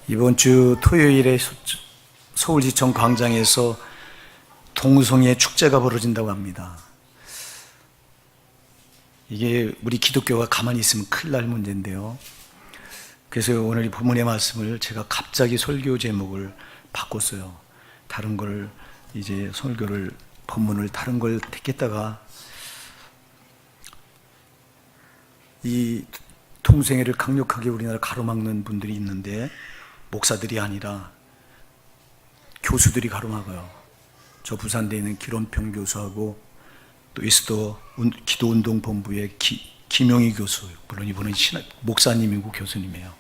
이번 주 토요일에 서울시청 광장에서 동성애 축제가 벌어진다고 합니다. 이게 우리 기독교가 가만히 있으면 큰일 날 문제인데요. 그래서 오늘 이 본문의 말씀을 제가 갑자기 설교 제목을 바꿨어요. 다른 걸 이제 설교를 본문을 다른 걸 택했다가 이 동성애를 강력하게 우리나라 가로막는 분들이 있는데 목사들이 아니라 교수들이 가로막아요. 저 부산대에 있는 기론평 교수하고 또 이스도 기도운동본부의 김용희 교수, 물론 이분은 목사님이고 교수님이에요.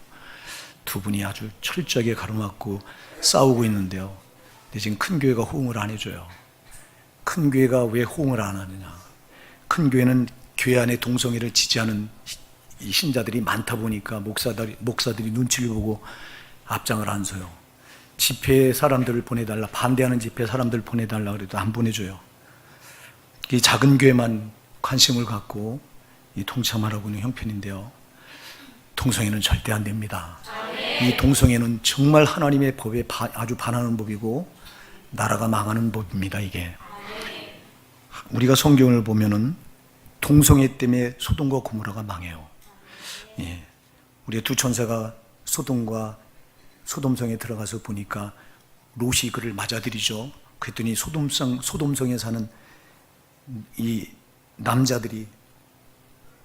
두 분이 아주 철저하게 가로막고 싸우고 있는데요. 근데 지금 큰 교회가 호응을 안 해줘요. 큰 교회가 왜 호응을 안 하느냐? 큰 교회는 교회 안에 동성애를 지지하는 이 신자들이 많다 보니까 목사들이 눈치를 보고 앞장을 안 서요. 집회에 사람들을 보내달라, 반대하는 집회에 사람들 보내달라 그래도 안 보내줘요. 이 작은 교회만 관심을 갖고 이 동참하라고 하는 형편인데요. 동성애는 절대 안 됩니다. 이 동성애는 정말 하나님의 법에 아주 반하는 법이고 나라가 망하는 법입니다. 이게 우리가 성경을 보면은 동성애 때문에 소돔과 고모라가 망해요. 예. 우리의 두 천사가 소돔성에 들어가서 보니까 롯이 그를 맞아들이죠. 그랬더니 소돔성에 사는 이 남자들이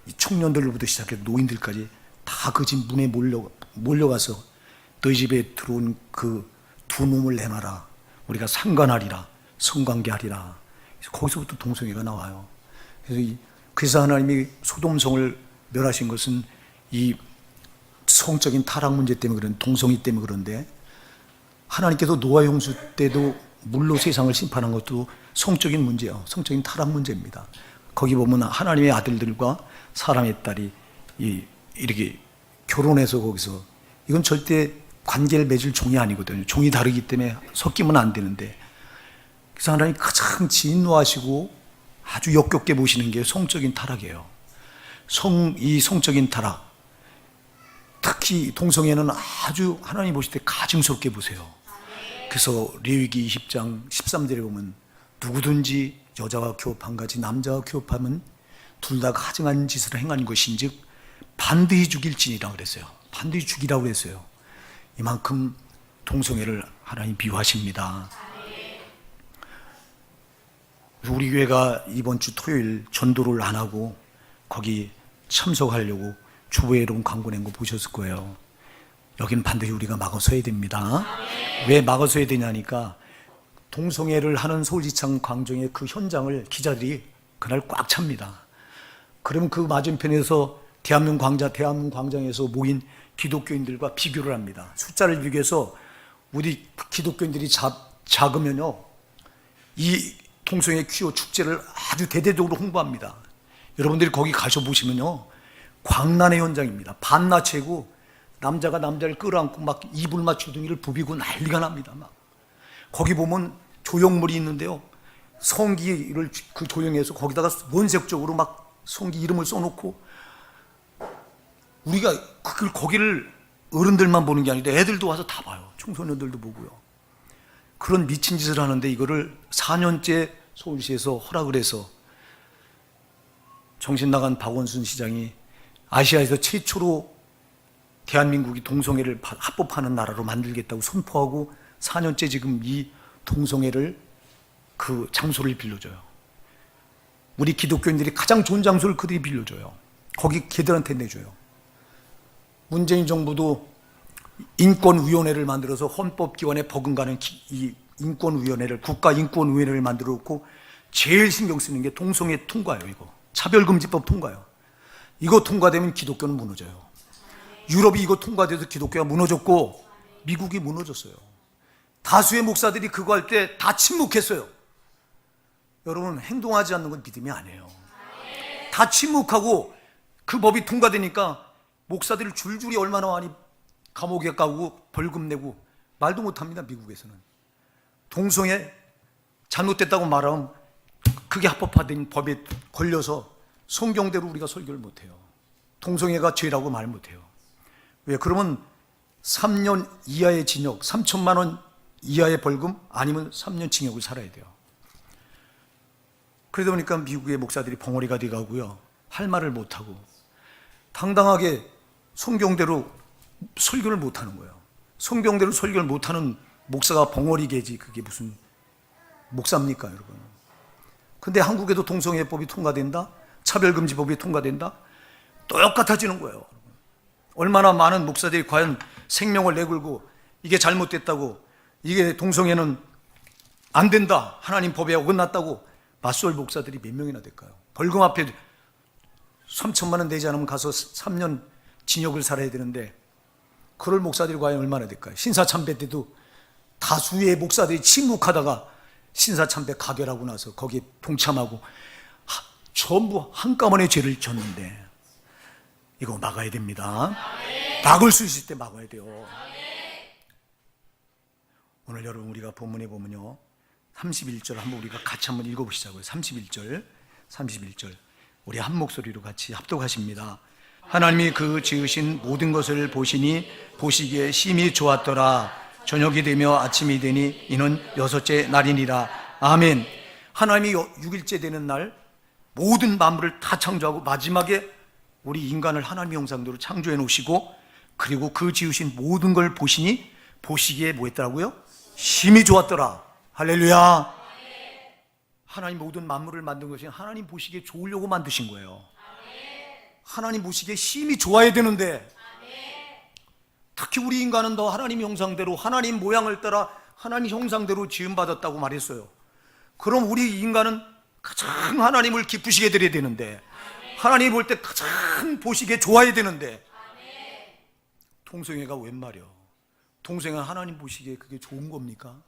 이 청년들부터 시작해 노인들까지 다 그 집 문에 몰려가서 너희 집에 들어온 그 두 놈을 내놔라. 우리가 상관하리라. 성관계하리라. 거기서부터 동성애가 나와요. 그래서 하나님이 소돔성을 멸하신 것은 이 성적인 타락 문제 때문에 그런 동성애 때문에 그런데 하나님께서 노아 홍수 때도 물로 세상을 심판한 것도 성적인 문제예요. 성적인 타락 문제입니다. 거기 보면 하나님의 아들들과 사람의 딸이 이렇게 결혼해서 거기서 이건 절대 관계를 맺을 종이 아니거든요. 종이 다르기 때문에 섞이면 안 되는데 그래서 하나님 가장 진노하시고 아주 역겹게 보시는 게 성적인 타락이에요. 이 성적인 타락, 특히 동성애는 아주 하나님 보실 때 가증스럽게 보세요. 그래서 레위기 20장 13절에 보면 누구든지 여자와 교합한 가지 남자와 교합하면 둘 다 가증한 짓을 행한 것인즉 반드시 죽일지니라 그랬어요. 반드시 죽이라고 그랬어요. 이만큼 동성애를 하나님 비유하십니다. 우리 교회가 이번 주 토요일 전도를 안 하고 거기 참석하려고 주보에 온 광고 낸 거 보셨을 거예요. 여기는 반드시 우리가 막아서야 됩니다. 왜 막아서야 되냐니까 동성애를 하는 서울시청 광장의 그 현장을 기자들이 그날 꽉 찹니다. 그러면 그 맞은편에서 대한민국 광장에서 모인 기독교인들과 비교를 합니다. 숫자를 비교해서 우리 기독교인들이 작으면요, 이 동성애 퀴어 축제를 아주 대대적으로 홍보합니다. 여러분들이 거기 가셔보시면요, 광란의 현장입니다. 반나체고 남자가 남자를 끌어안고 막 이불맛 주둥이를 부비고 난리가 납니다. 막 거기 보면 조형물이 있는데요, 성기를 그 조형해서 거기다가 원색적으로 막 성기 이름을 써놓고 우리가 거기를 어른들만 보는 게 아니라 애들도 와서 다 봐요. 청소년들도 보고요. 그런 미친 짓을 하는데 이거를 4년째 서울시에서 허락을 해서 정신 나간 박원순 시장이 아시아에서 최초로 대한민국이 동성애를 합법화하는 나라로 만들겠다고 선포하고 4년째 지금 이 동성애를 그 장소를 빌려줘요. 우리 기독교인들이 가장 좋은 장소를 그들이 빌려줘요. 거기 걔들한테 내줘요. 문재인 정부도 인권위원회를 만들어서 헌법기관에 버금가는 이 인권위원회를 국가인권위원회를 만들어 놓고 제일 신경 쓰는 게 동성애 통과예요. 이거 차별금지법 통과요. 이거 통과되면 기독교는 무너져요. 유럽이 이거 통과돼서 기독교가 무너졌고 미국이 무너졌어요. 다수의 목사들이 그거 할 때 다 침묵했어요. 여러분, 행동하지 않는 건 믿음이 아니에요. 다 침묵하고 그 법이 통과되니까 목사들을 줄줄이 얼마나 많이 감옥에 가고 벌금 내고 말도 못합니다. 미국에서는 동성애 잘못됐다고 말하면 그게 합법화된 법에 걸려서 성경대로 우리가 설교를 못해요. 동성애가 죄라고 말 못해요. 왜? 그러면 3년 이하의 징역, 3천만 원 이하의 벌금, 아니면 3년 징역을 살아야 돼요. 그러다 보니까 미국의 목사들이 벙어리가 돼가고요, 할 말을 못하고 당당하게 성경대로 설교를 못하는 거예요. 성경대로 설교를 못하는 목사가 벙어리계지 그게 무슨 목사입니까, 여러분? 근데 한국에도 동성애법이 통과된다, 차별금지법이 통과된다, 똑같아지는 거예요. 얼마나 많은 목사들이 과연 생명을 내걸고 이게 잘못됐다고, 이게 동성애는 안 된다, 하나님 법에 어긋났다고 맞설 목사들이 몇 명이나 될까요? 벌금 앞에 3천만 원 내지 않으면 가서 3년 징역을 살아야 되는데, 그럴 목사들이 과연 얼마나 될까요? 신사참배 때도 다수의 목사들이 침묵하다가 신사참배 가결하고 나서 거기에 동참하고 전부 한꺼번에 죄를 졌는데, 이거 막아야 됩니다. 막을 수 있을 때 막아야 돼요. 오늘 여러분 우리가 본문에 보면요, 31절 한번 우리가 같이 한번 읽어보시자고요. 31절 우리 한 목소리로 같이 합독하십니다. 하나님이 그 지으신 모든 것을 보시니 보시기에 심히 좋았더라. 저녁이 되며 아침이 되니 이는 여섯째 날이니라. 아멘. 하나님이 6일째 되는 날 모든 만물을 다 창조하고 마지막에 우리 인간을 하나님의 형상대로 창조해 놓으시고, 그리고 그 지으신 모든 걸 보시니 보시기에 뭐 했더라고요? 심히 좋았더라. 할렐루야. 하나님 모든 만물을 만든 것이 하나님 보시기에 좋으려고 만드신 거예요. 하나님 보시기에 심히 좋아야 되는데, 특히 우리 인간은 더 하나님 형상대로, 하나님 모양을 따라 하나님 형상대로 지음받았다고 말했어요. 그럼 우리 인간은 가장 하나님을 기쁘시게 드려야 되는데, 하나님이 볼 때 가장 보시기에 좋아야 되는데, 동성애가 웬 말이요? 동성애는 하나님 보시기에 그게 좋은 겁니까?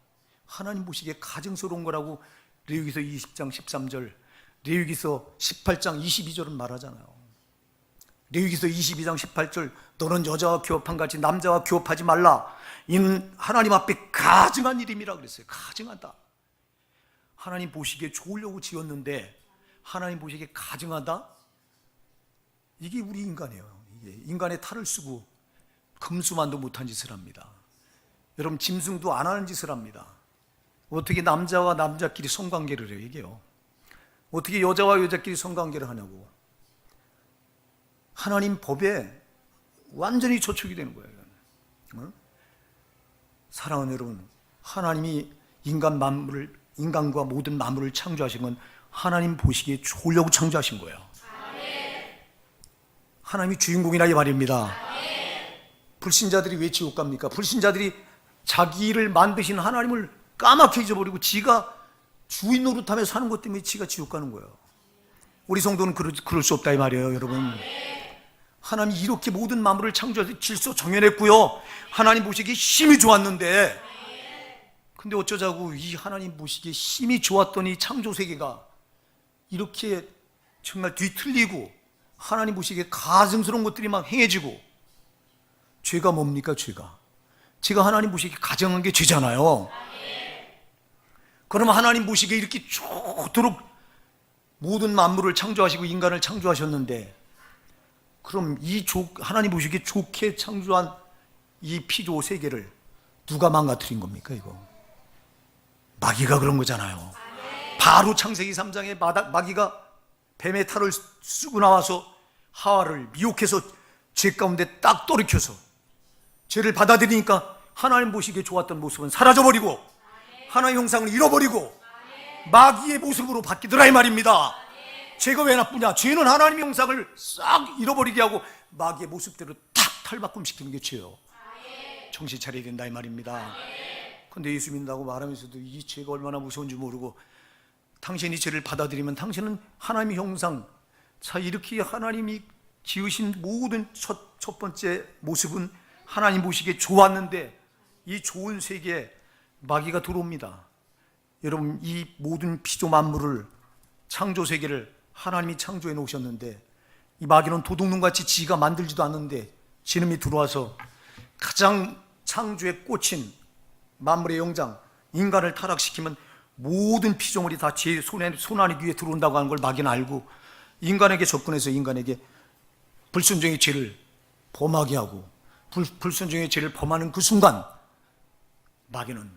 하나님 보시기에 가증스러운 거라고 레위기서 20장 13절, 레위기서 18장 22절은 말하잖아요. 레위기서 22장 18절, 너는 여자와 교합한 같이 남자와 교합하지 말라. 이는 하나님 앞에 가증한 일임이라 그랬어요. 가증하다. 하나님 보시기에 좋으려고 지었는데 하나님 보시기에 가증하다? 이게 우리 인간이에요. 이게 인간의 탈을 쓰고 금수만도 못한 짓을 합니다. 여러분, 짐승도 안 하는 짓을 합니다. 어떻게 남자와 남자끼리 성관계를 해요, 이게요? 어떻게 여자와 여자끼리 성관계를 하냐고. 하나님 법에 완전히 저촉이 되는 거예요. 사랑하는 여러분, 하나님이 인간과 모든 만물을 창조하신 건 하나님 보시기에 좋으려고 창조하신 거예요. 하나님이 주인공이라 이 말입니다. 불신자들이 왜 지옥 갑니까? 불신자들이 자기를 만드신 하나님을 까맣게 잊어버리고 지가 주인 노릇하며 사는 것 때문에 지가 지옥 가는 거예요. 우리 성도는 그럴 수 없다 이 말이에요, 여러분. 하나님이 이렇게 모든 만물을 창조해서 질서 정연했고요, 하나님 보시기에 심히 좋았는데, 근데 어쩌자고 이 하나님 보시기에 심히 좋았던 이 창조 세계가 이렇게 정말 뒤틀리고 하나님 보시기에 가증스러운 것들이 막 행해지고. 죄가 뭡니까? 죄가 하나님 보시기에 가증한 게 죄잖아요. 그러면 하나님 보시기에 이렇게 좋도록 모든 만물을 창조하시고 인간을 창조하셨는데, 그럼 하나님 보시기에 좋게 창조한 이 피조 세계를 누가 망가뜨린 겁니까? 이거 마귀가 그런 거잖아요. 바로 창세기 3장에 마귀가 뱀의 탈을 쓰고 나와서 하와를 미혹해서 죄 가운데 딱 돌이켜서 죄를 받아들이니까 하나님 보시기에 좋았던 모습은 사라져버리고 하나님의 형상을 잃어버리고 마귀의 모습으로 바뀌더라 이 말입니다. 죄가 왜 나쁘냐? 죄는 하나님의 형상을 싹 잃어버리게 하고 마귀의 모습대로 탁 탈바꿈시키는 게 죄요. 정신 차려야 된다 이 말입니다. 근데 예수 믿는다고 말하면서도 이 죄가 얼마나 무서운지 모르고, 당신이 죄를 받아들이면 당신은 하나님의 형상, 자, 이렇게 하나님이 지으신 모든 첫 번째 모습은 하나님 보시기에 좋았는데, 이 좋은 세계에 마귀가 들어옵니다. 여러분, 이 모든 피조 만물을, 창조 세계를 하나님이 창조해 놓으셨는데, 이 마귀는 도둑놈같이 지가 만들지도 않는데 지놈이 들어와서 가장 창조에 꽂힌 만물의 영장 인간을 타락시키면 모든 피조물이 다 제 손안에 위에 들어온다고 하는 걸 마귀는 알고 인간에게 접근해서 인간에게 불순종의 죄를 범하게 하고 불순종의 죄를 범하는 그 순간 마귀는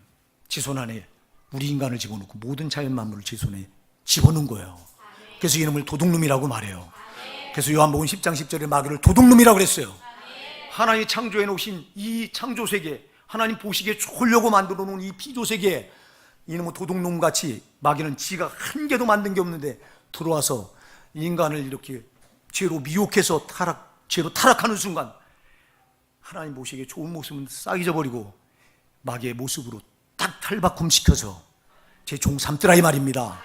지 손 안에 우리 인간을 집어넣고 모든 자연 만물을 지 손에 집어넣은 거예요. 그래서 이놈을 도둑놈이라고 말해요. 그래서 요한복음 10장 10절에 마귀를 도둑놈이라고 그랬어요. 하나님이 창조해 놓으신 이 창조세계, 하나님 보시기에 좋으려고 만들어 놓은 이 피조세계에 이놈의 도둑놈같이 마귀는 지가 한 개도 만든 게 없는데 들어와서 인간을 이렇게 죄로 미혹해서 죄로 타락하는 순간 하나님 보시기에 좋은 모습은 싹 잊어버리고 마귀의 모습으로 딱 탈바꿈시켜서 제 종 삼더라 이 말입니다.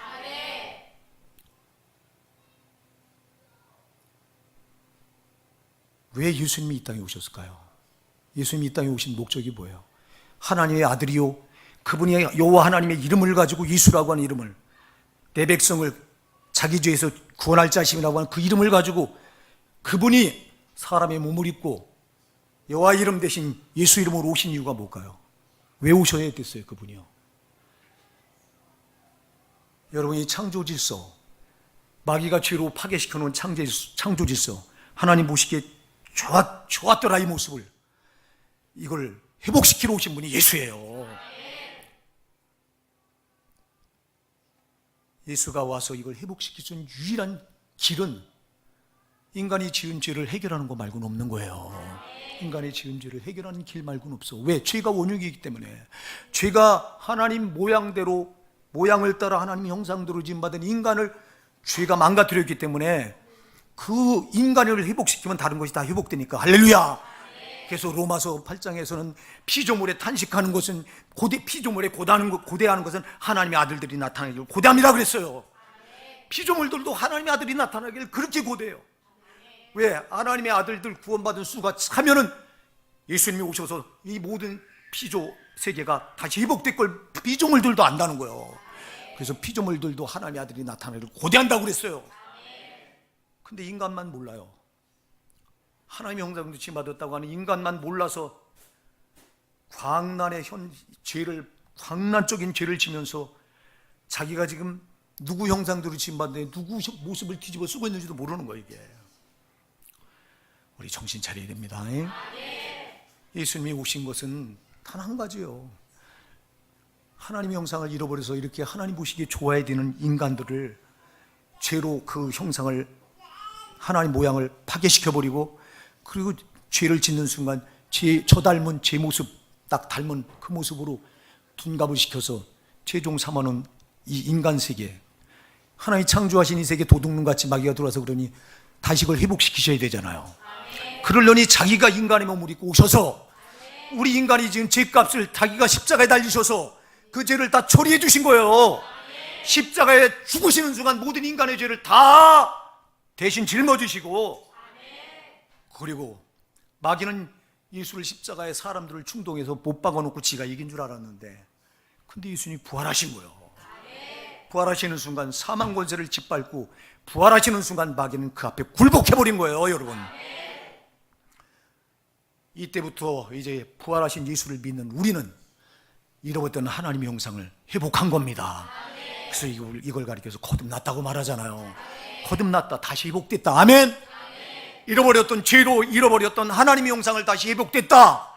왜 예수님이 이 땅에 오셨을까요? 예수님이 이 땅에 오신 목적이 뭐예요? 하나님의 아들이요, 그분이 여호와 하나님의 이름을 가지고 예수라고 하는 이름을, 내 백성을 자기 죄에서 구원할 자심이라고 하는 그 이름을 가지고 그분이 사람의 몸을 입고 여호와 이름 대신 예수 이름으로 오신 이유가 뭘까요? 왜 오셔야 했겠어요, 그분이요? 여러분, 이 창조 질서, 마귀가 죄로 파괴시켜 놓은 창조 질서, 하나님 보시기에 좋았더라 이 모습을, 이걸 회복시키러 오신 분이 예수예요. 예수가 와서 이걸 회복시킬 수 있는 유일한 길은 인간이 지은 죄를 해결하는 것 말고는 없는 거예요. 인간의 지은 죄를 해결하는 길 말고는 없어. 왜? 죄가 원흉이기 때문에. 죄가 하나님 모양대로, 모양을 따라 하나님 형상대로 지음받은 인간을 죄가 망가뜨렸기 때문에 그 인간을 회복시키면 다른 것이 다 회복되니까. 할렐루야. 그래서 로마서 8장에서는 피조물에 탄식하는 것은 피조물에 고대하는 것은 하나님의 아들들이 나타나길 고대함이라 그랬어요. 피조물들도 하나님의 아들이 나타나길 그렇게 고대해요. 왜? 하나님의 아들들 구원받은 수가 차면은 예수님이 오셔서 이 모든 피조 세계가 다시 회복될 걸 피조물들도 안다는 거예요. 그래서 피조물들도 하나님의 아들이 나타나길 고대한다고 그랬어요. 근데 인간만 몰라요. 하나님의 형상도 지음받았다고 하는 인간만 몰라서 광란적인 죄를 지면서 자기가 지금 누구 형상대로 지음받는데 누구 모습을 뒤집어 쓰고 있는지도 모르는 거예요, 이게. 우리 정신 차려야 됩니다. 예수님이 오신 것은 단 한 가지요. 하나님의 형상을 잃어버려서 이렇게 하나님 보시기에 좋아야 되는 인간들을 죄로 그 형상을, 하나님 모양을 파괴시켜버리고, 그리고 죄를 짓는 순간 저 닮은 제 모습, 딱 닮은 그 모습으로 둔갑을 시켜서 최종 삼아놓은 이 인간 세계, 하나님이 창조하신 이 세계 도둑놈같이 마귀가 들어와서 그러니 다시 그걸 회복시키셔야 되잖아요. 그러려니 자기가 인간의 몸을 입고 오셔서 우리 인간이 지금 죄값을 자기가 십자가에 달리셔서 그 죄를 다 처리해 주신 거예요. 십자가에 죽으시는 순간 모든 인간의 죄를 다 대신 짊어지시고, 그리고 마귀는 예수를 십자가에 사람들을 충동해서 못 박아놓고 지가 이긴 줄 알았는데, 근데 예수님이 부활하신 거예요. 부활하시는 순간 사망 권세를 짓밟고 부활하시는 순간 마귀는 그 앞에 굴복해버린 거예요, 여러분. 이때부터 이제 부활하신 예수를 믿는 우리는 잃어버렸던 하나님의 형상을 회복한 겁니다. 그래서 이걸 가리켜서 거듭났다고 말하잖아요. 거듭났다, 다시 회복됐다. 아멘. 잃어버렸던 죄로 잃어버렸던 하나님의 형상을 다시 회복됐다.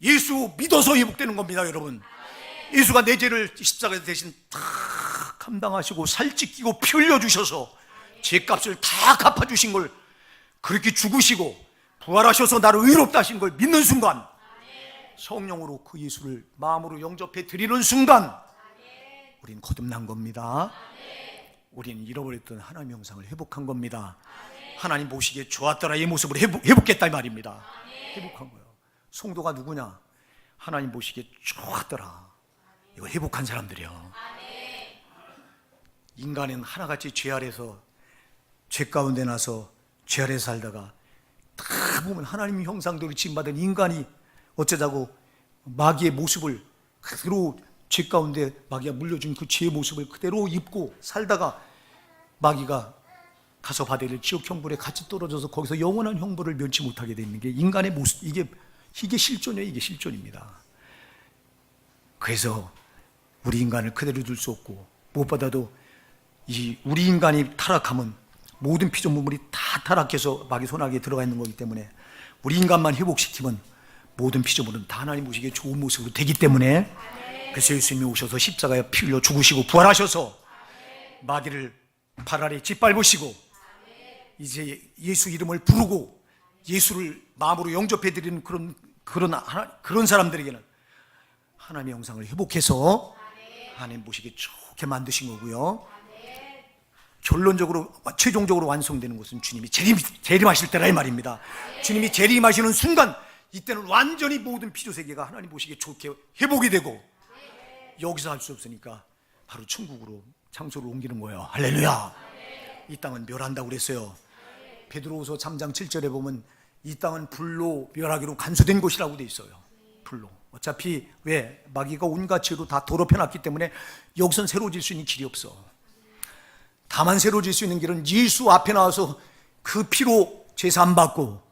예수 믿어서 회복되는 겁니다, 여러분. 예수가 내 죄를 십자가에 대신 다 감당하시고 살찌끼고 피 흘려주셔서 죄값을 다 갚아주신 걸, 그렇게 죽으시고 부활하셔서 나를 의롭다 하신 걸 믿는 순간, 성령으로 그 예수를 마음으로 영접해 드리는 순간 우린 거듭난 겁니다. 우리는 잃어버렸던 하나님의 형상을 회복한 겁니다. 하나님 보시기에 좋았더라 이 모습을 회복했다 이 말입니다. 회복한 거예요. 성도가 누구냐? 하나님 보시기에 좋았더라, 이걸 회복한 사람들이요. 인간은 하나같이 죄 아래서, 죄 가운데 나서 죄 아래서 살다가 다 보면 하나님 형상대로 지음받은 인간이 어쩌자고 마귀의 모습을 그대로, 죄 가운데 마귀가 물려준 그 죄의 모습을 그대로 입고 살다가 마귀가 가서 받을 지옥 형벌에 같이 떨어져서 거기서 영원한 형벌을 면치 못하게 되는 게 인간의 모습. 이게 실존이에요. 이게 실존입니다. 그래서 우리 인간을 그대로 둘 수 없고, 무엇보다도 우리 인간이 타락하면 모든 피조물이 다 타락해서 마귀 손아귀에 들어가 있는 거기 때문에 우리 인간만 회복시키면 모든 피조물은 다 하나님 보시기에 좋은 모습으로 되기 때문에, 그래서 예수님이 오셔서 십자가에 피 흘려 죽으시고 부활하셔서 마귀를 발 아래 짓밟으시고 이제 예수 이름을 부르고 예수를 마음으로 영접해드리는 그런 사람들에게는 하나님의 형상을 회복해서 하나님 보시기에 좋게 만드신 거고요. 결론적으로 최종적으로 완성되는 것은 주님이 재림하실 때라 이 말입니다. 주님이 재림하시는 순간, 이때는 완전히 모든 피조세계가 하나님 보시기에 좋게 회복이 되고, 여기서 할 수 없으니까 바로 천국으로 장소를 옮기는 거예요. 할렐루야. 이 땅은 멸한다고 그랬어요. 베드로후서 3장 7절에 보면 이 땅은 불로 멸하기로 간수된 곳이라고 돼 있어요. 불로. 어차피 왜? 마귀가 온갖 죄로 다 더럽혀놨기 때문에 여기선 새로워질 수 있는 길이 없어. 다만 새로워질 수 있는 길은 예수 앞에 나와서 그 피로 제사 받고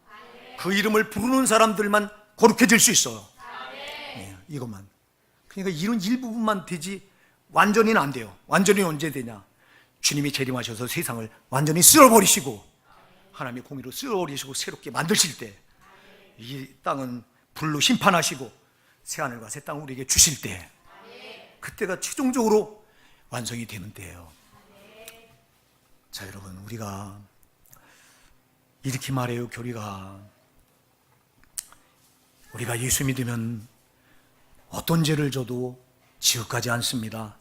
그 이름을 부르는 사람들만 거룩해질 수 있어요. 네, 이것만. 그러니까 이런 일부분만 되지 완전히는 안 돼요. 완전히 언제 되냐? 주님이 재림하셔서 세상을 완전히 쓸어버리시고 하나님의 공의로 쓸어버리시고 새롭게 만드실 때, 이 땅은 불로 심판하시고 새하늘과 새 땅을 우리에게 주실 때, 그때가 최종적으로 완성이 되는 때예요. 자, 여러분, 우리가 이렇게 말해요. 우리가 예수 믿으면 어떤 죄를 져도 지옥가지 않습니다.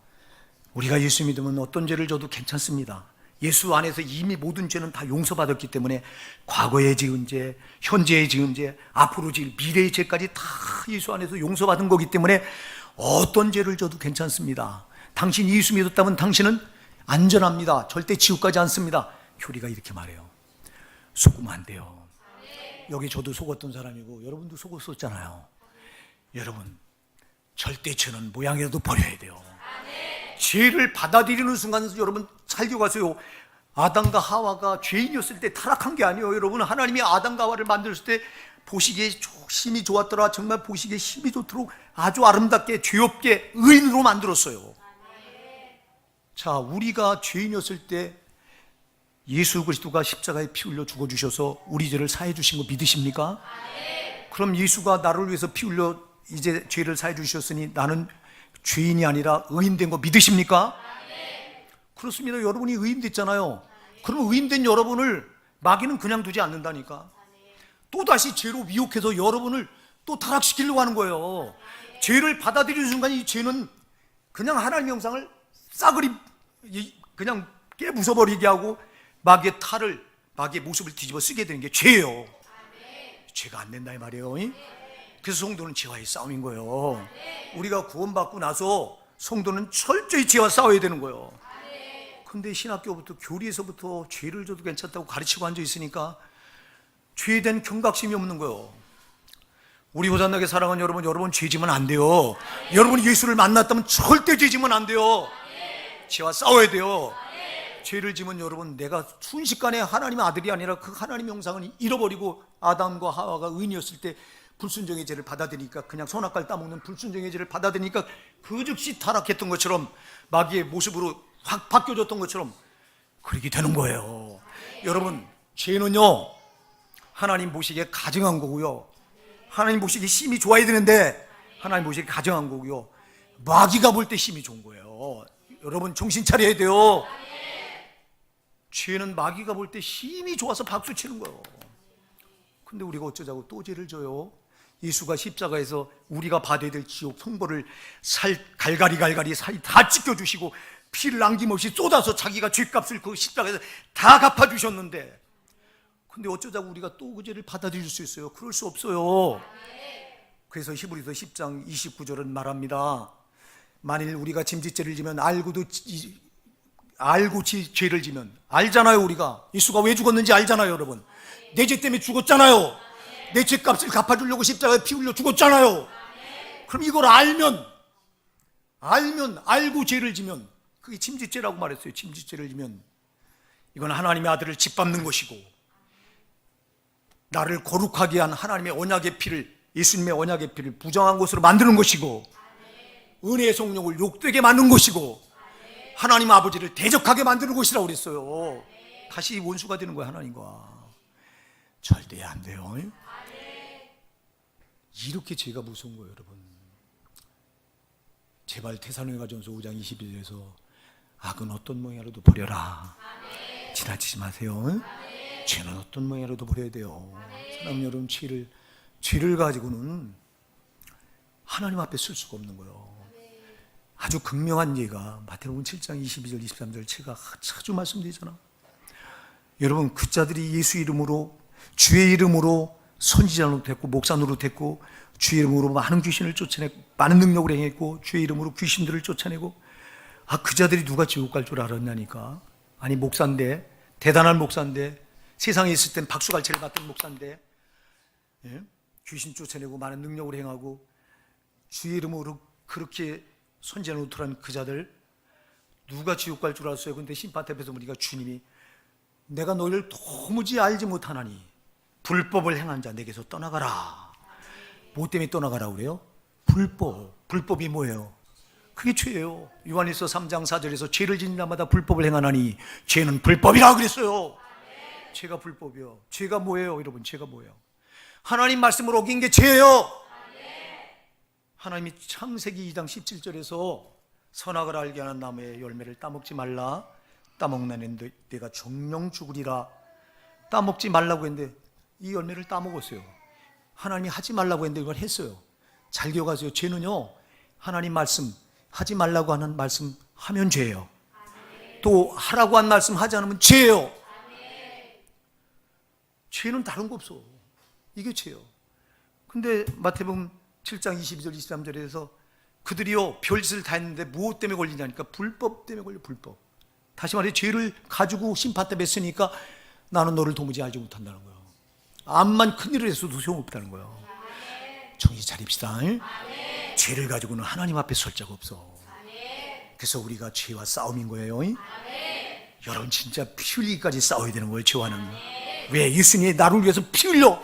우리가 예수 믿으면 어떤 죄를 져도 괜찮습니다. 예수 안에서 이미 모든 죄는 다 용서받았기 때문에 과거에 지은 죄, 현재에 지은 죄, 앞으로 지을 미래의 죄까지 다 예수 안에서 용서받은 거기 때문에 어떤 죄를 져도 괜찮습니다. 당신 예수 믿었다면 당신은 안전합니다. 절대 지옥 가지 않습니다. 교리가 이렇게 말해요. 속으면 안 돼요. 여기 저도 속았던 사람이고 여러분도 속았었잖아요. 여러분, 절대 죄는 모양이라도 버려야 돼요. 죄를 받아들이는 순간 여러분 살펴가세요. 아담과 하와가 죄인이었을 때 타락한 게 아니에요. 여러분, 하나님이 아담과 하와를 만들었을 때 보시기에 힘이 좋았더라. 정말 보시기에 힘이 좋도록 아주 아름답게 죄 없게 의인으로 만들었어요. 자, 우리가 죄인이었을 때 예수 그리스도가 십자가에 피 흘려 죽어주셔서 우리 죄를 사해 주신 거 믿으십니까? 그럼 예수가 나를 위해서 피 흘려 이제 죄를 사해 주셨으니 나는 죄인이 아니라 의인 된 거 믿으십니까? 그렇습니다. 여러분이 의인 됐잖아요. 그럼 의인 된 여러분을 마귀는 그냥 두지 않는다니까. 또다시 죄로 미혹해서 여러분을 또 타락시키려고 하는 거예요. 죄를 받아들이는 순간 이 죄는 그냥 하나님의 형상을 싸그리 그냥 깨부숴버리게 하고 마귀의 모습을 뒤집어 쓰게 되는 게 죄예요. 죄가 안 된다 이 말이에요. 그래서 성도는 죄와의 싸움인 거예요. 우리가 구원받고 나서 성도는 철저히 죄와 싸워야 되는 거예요. 근데 신학교부터 교리에서부터 죄를 져도 괜찮다고 가르치고 앉아 있으니까 죄에 대한 경각심이 없는 거예요. 우리 호산나게 사랑하는 여러분 죄 지면 안 돼요. 여러분이 예수를 만났다면 절대 죄 지면 안 돼요. 죄와 싸워야 돼요. 죄를 지면 여러분, 내가 순식간에 하나님의 아들이 아니라 그 하나님의 형상을 잃어버리고 아담과 하와가 의인이었을 때 불순종의 죄를 받아들이니까, 그냥 선악과를 따먹는 불순종의 죄를 받아들이니까 그 즉시 타락했던 것처럼 마귀의 모습으로 확 바뀌어졌던 것처럼 그렇게 되는 거예요. 여러분, 죄는요 하나님 보시기에 가증한 거고요, 하나님 보시기에 힘이 좋아야 되는데 하나님 보시기에 가증한 거고요, 마귀가 볼 때 힘이 좋은 거예요. 여러분 정신 차려야 돼요. 죄는 마귀가 볼 때 힘이 좋아서 박수 치는 거예요. 근데 우리가 어쩌자고 또 죄를 져요? 예수가 십자가에서 우리가 받아야 될 지옥 형벌을 갈갈이 살이 다 찢겨주시고 피를 남김없이 쏟아서 자기가 죄값을 그 십자가에서 다 갚아주셨는데, 근데 어쩌자고 우리가 또 그 죄를 받아들일 수 있어요? 그럴 수 없어요. 그래서 히브리서 10장 29절은 말합니다. 만일 우리가 짐짓죄를 지면 알고 죄를 지면, 알잖아요. 우리가 예수가 왜 죽었는지 알잖아요. 여러분, 내 죄 때문에 죽었잖아요. 내 죄값을 갚아주려고 십자가에 피 흘려 죽었잖아요. 그럼 이걸 알고 죄를 지면, 그게 짐짓죄라고 말했어요. 짐짓죄를 지면 이건 하나님의 아들을 짓밟는 것이고, 나를 거룩하게 한 하나님의 언약의 피를, 예수님의 언약의 피를 부정한 것으로 만드는 것이고, 은혜의 성령을 욕되게 만든 것이고, 하나님 아버지를 대적하게 만드는 것이라고 그랬어요. 다시 원수가 되는 거야, 하나님과. 절대 안 돼요. 이렇게 죄가 무서운 거예요, 여러분. 제발 데살로니가전서 5장 21절에서 악은 어떤 모양으로도 버려라. 지나치지 마세요. 죄는 어떤 모양으로도 버려야 돼요. 사랑하는 여러분, 죄를 가지고는 하나님 앞에 쓸 수가 없는 거예요. 아주 극명한 예가 마태복음 7장 22절 23절 제가 자주 말씀드리잖아. 여러분, 그 자들이 예수 이름으로, 주의 이름으로 선지자 노릇했고 목사 노릇했고, 주의 이름으로 많은 귀신을 쫓아내고 많은 능력을 행했고, 주의 이름으로 귀신들을 쫓아내고, 그 자들이 누가 지옥 갈 줄 알았냐니까. 아니, 목사인데, 대단한 목사인데, 세상에 있을 땐 박수갈채를 받던 목사인데, 예? 귀신 쫓아내고 많은 능력을 행하고 주의 이름으로 그렇게 선지자 노릇한 그 자들 누가 지옥 갈 줄 알았어요? 근데 심판 앞에서 우리가 주님이 내가 너희를 도무지 알지 못하나니 불법을 행한 자 내게서 떠나가라. 뭐 때문에 떠나가라 그래요? 불법이 뭐예요? 그게 죄예요. 요한일서 3장 4절에서 죄를 짓는 자마다 불법을 행하나니 죄는 불법이라 그랬어요. 죄가 불법이요. 죄가 뭐예요, 여러분? 죄가 뭐예요? 하나님 말씀을 어긴 게 죄예요. 하나님이 창세기 2장 17절에서 선악을 알게 하는 나무의 열매를 따먹지 말라. 따먹는 내가 정령 죽으리라. 따먹지 말라고 했는데 이 열매를 따먹었어요. 하나님이 하지 말라고 했는데 이걸 했어요. 잘 기억하세요. 죄는요, 하나님 말씀 하지 말라고 하는 말씀 하면 죄예요. 또 하라고 한 말씀 하지 않으면 죄예요. 죄는 다른 거 없어. 이게 죄요. 근데 마태복음 7장 22절 23절에서 그들이요 별짓을 다 했는데 무엇 때문에 걸리냐니까 불법 때문에 걸려. 불법. 다시 말해 죄를 가지고 심판 때 맺으니까 나는 너를 도무지 알지 못한다는 거예요. 암만 큰일을 했어도 소용없다는 거예요. 정신 차립시다. 죄를 가지고는 하나님 앞에 설 자가 없어. 그래서 우리가 죄와 싸움인 거예요. 여러분, 진짜 피 흘리기까지 싸워야 되는 거예요. 죄와는. 왜? 예수님이 나를 위해서 피 흘려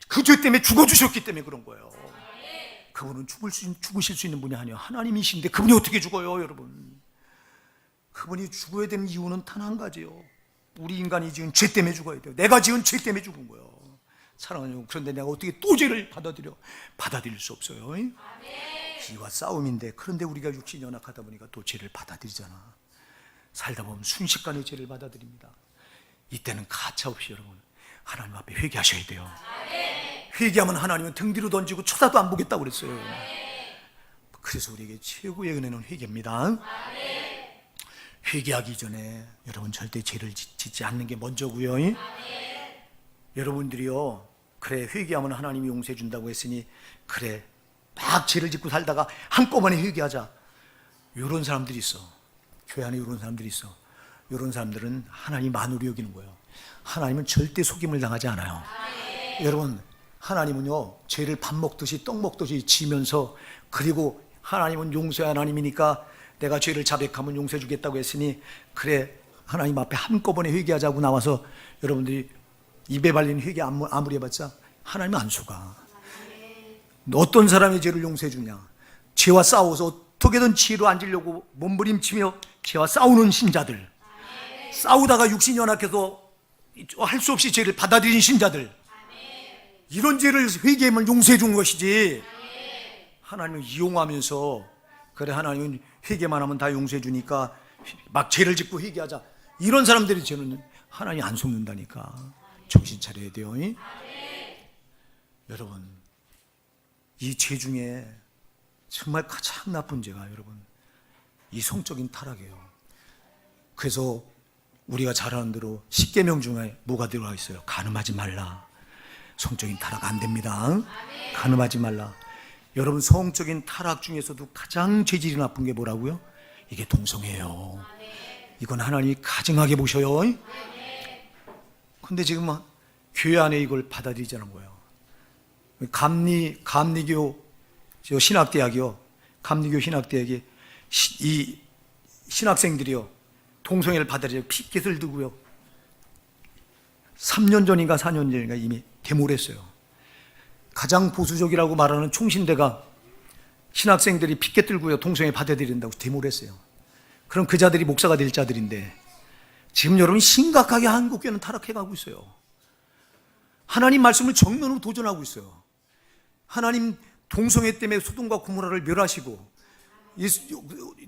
그 죄 때문에 죽어주셨기 때문에 그런 거예요. 그분은 죽으실 수 있는 분이 아니에요. 하나님이신데 그분이 어떻게 죽어요, 여러분? 그분이 죽어야 되는 이유는 단 한 가지요. 우리 인간이 지은 죄 때문에 죽어야 돼요. 내가 지은 죄 때문에 죽은 거예요. 사랑하는 여러분, 그런데 내가 어떻게 또 죄를 받아들일 수 없어요. 죄와 싸움인데, 그런데 우리가 육신이 연약하다 보니까 또 죄를 받아들이잖아. 살다 보면 순식간에 죄를 받아들입니다. 이때는 가차없이 여러분 하나님 앞에 회개하셔야 돼요. 회개하면 하나님은 등 뒤로 던지고 쳐다도 안 보겠다고 그랬어요. 그래서 우리에게 최고의 은혜는 회개입니다. 회개하기 전에 여러분 절대 죄를 짓지 않는 게 먼저고요. 여러분들이요, 그래 회개하면 하나님이 용서해 준다고 했으니 그래 막 죄를 짓고 살다가 한꺼번에 회개하자, 이런 사람들이 있어. 교회 안에 이런 사람들이 있어. 이런 사람들은 하나님 만으로 여기는 거예요. 하나님은 절대 속임을 당하지 않아요. 여러분, 하나님은요 죄를 밥 먹듯이 떡 먹듯이 지면서, 그리고 하나님은 용서의 하나님이니까 내가 죄를 자백하면 용서해 주겠다고 했으니 그래 하나님 앞에 한꺼번에 회개하자고 나와서 여러분들이 입에 발린 회개 아무리 해봤자 하나님은 안 속아. 어떤 사람이 죄를 용서해 주냐? 죄와 싸워서 어떻게든 지혜로 앉으려고 몸부림치며 죄와 싸우는 신자들, 싸우다가 육신이 연약해서 할 수 없이 죄를 받아들인 신자들, 이런 죄를 회개하면 용서해 준 것이지, 하나님을 이용하면서 그래 하나님은 회개만 하면 다 용서해 주니까 막 죄를 짓고 회개하자, 이런 사람들이 죄는 하나님 안 속는다니까. 정신 차려야 돼요. 여러분, 이 죄 중에 정말 가장 나쁜 죄가 여러분 이 성적인 타락이에요. 그래서 우리가 잘 아는 대로 10계명 중에 뭐가 들어가 있어요? 간음하지 말라. 성적인 타락 안 됩니다. 간음하지 말라. 여러분, 성적인 타락 중에서도 가장 죄질이 나쁜 게 뭐라고요? 이게 동성애예요. 이건 하나님이 가증하게 보셔요. 근데 지금 교회 안에 이걸 받아들이지 않은 거예요. 감리교 신학대학이요. 감리교 신학대학이 이 신학생들이요 동성애를 받아들여 피켓을 들고요 3년 전인가 4년 전인가 이미 데모를 했어요. 가장 보수적이라고 말하는 총신대가 신학생들이 피켓 들고요 동성애 받아들인다고 데모를 했어요. 그럼 그 자들이 목사가 될 자들인데 지금 여러분 심각하게 한국교회는 타락해가고 있어요. 하나님 말씀을 정면으로 도전하고 있어요. 하나님 동성애 때문에 소돔과 고모라를 멸하시고,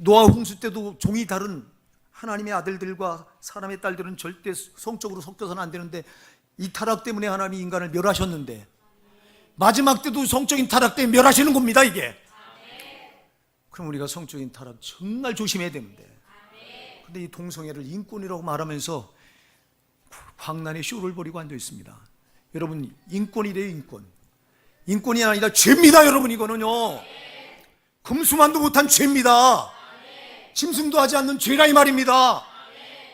노아 홍수 때도 종이 다른 하나님의 아들들과 사람의 딸들은 절대 성적으로 섞여서는 안 되는데, 이 타락 때문에 하나님이 인간을 멸하셨는데, 마지막 때도 성적인 타락 때문에 멸하시는 겁니다, 이게. 그럼 우리가 성적인 타락 정말 조심해야 되는데, 근데 이 동성애를 인권이라고 말하면서 광란의 쇼를 벌이고 앉아 있습니다. 여러분, 인권이래요, 인권. 인권이 아니라 죄입니다, 여러분. 이거는요, 금수만도 못한 죄입니다. 짐승도 하지 않는 죄라 이 말입니다.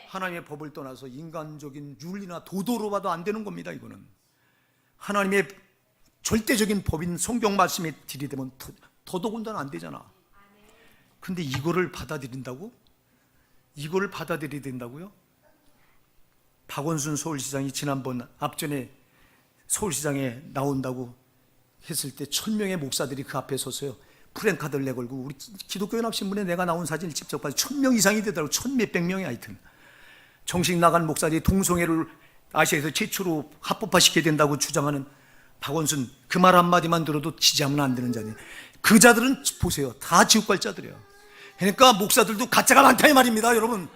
하나님의 법을 떠나서 인간적인 윤리나 도도로 봐도 안 되는 겁니다. 이거는 하나님의 절대적인 법인 성경 말씀에 들이대면 더더군다나 안 되잖아. 근데 이거를 받아들인다고? 이거를 받아들여야 된다고요? 박원순 서울시장이 지난번 앞전에 서울시장에 나온다고 했을 때 1000명의 목사들이 그 앞에 섰어요. 프랭카드를 내걸고, 우리 기독교연합신문에 내가 나온 사진을 직접 봐서 1000명 이상이 되더라고. 1000몇백 명이 하여튼. 정식 나간 목사들이 동성애를 아시아에서 최초로 합법화시켜야 된다고 주장하는 박원순, 그 말 한마디만 들어도 지지하면 안 되는 자들. 그 자들은 보세요, 다 지옥 갈 자들이에요. 그러니까 목사들도 가짜가 많다 이 말입니다. 여러분,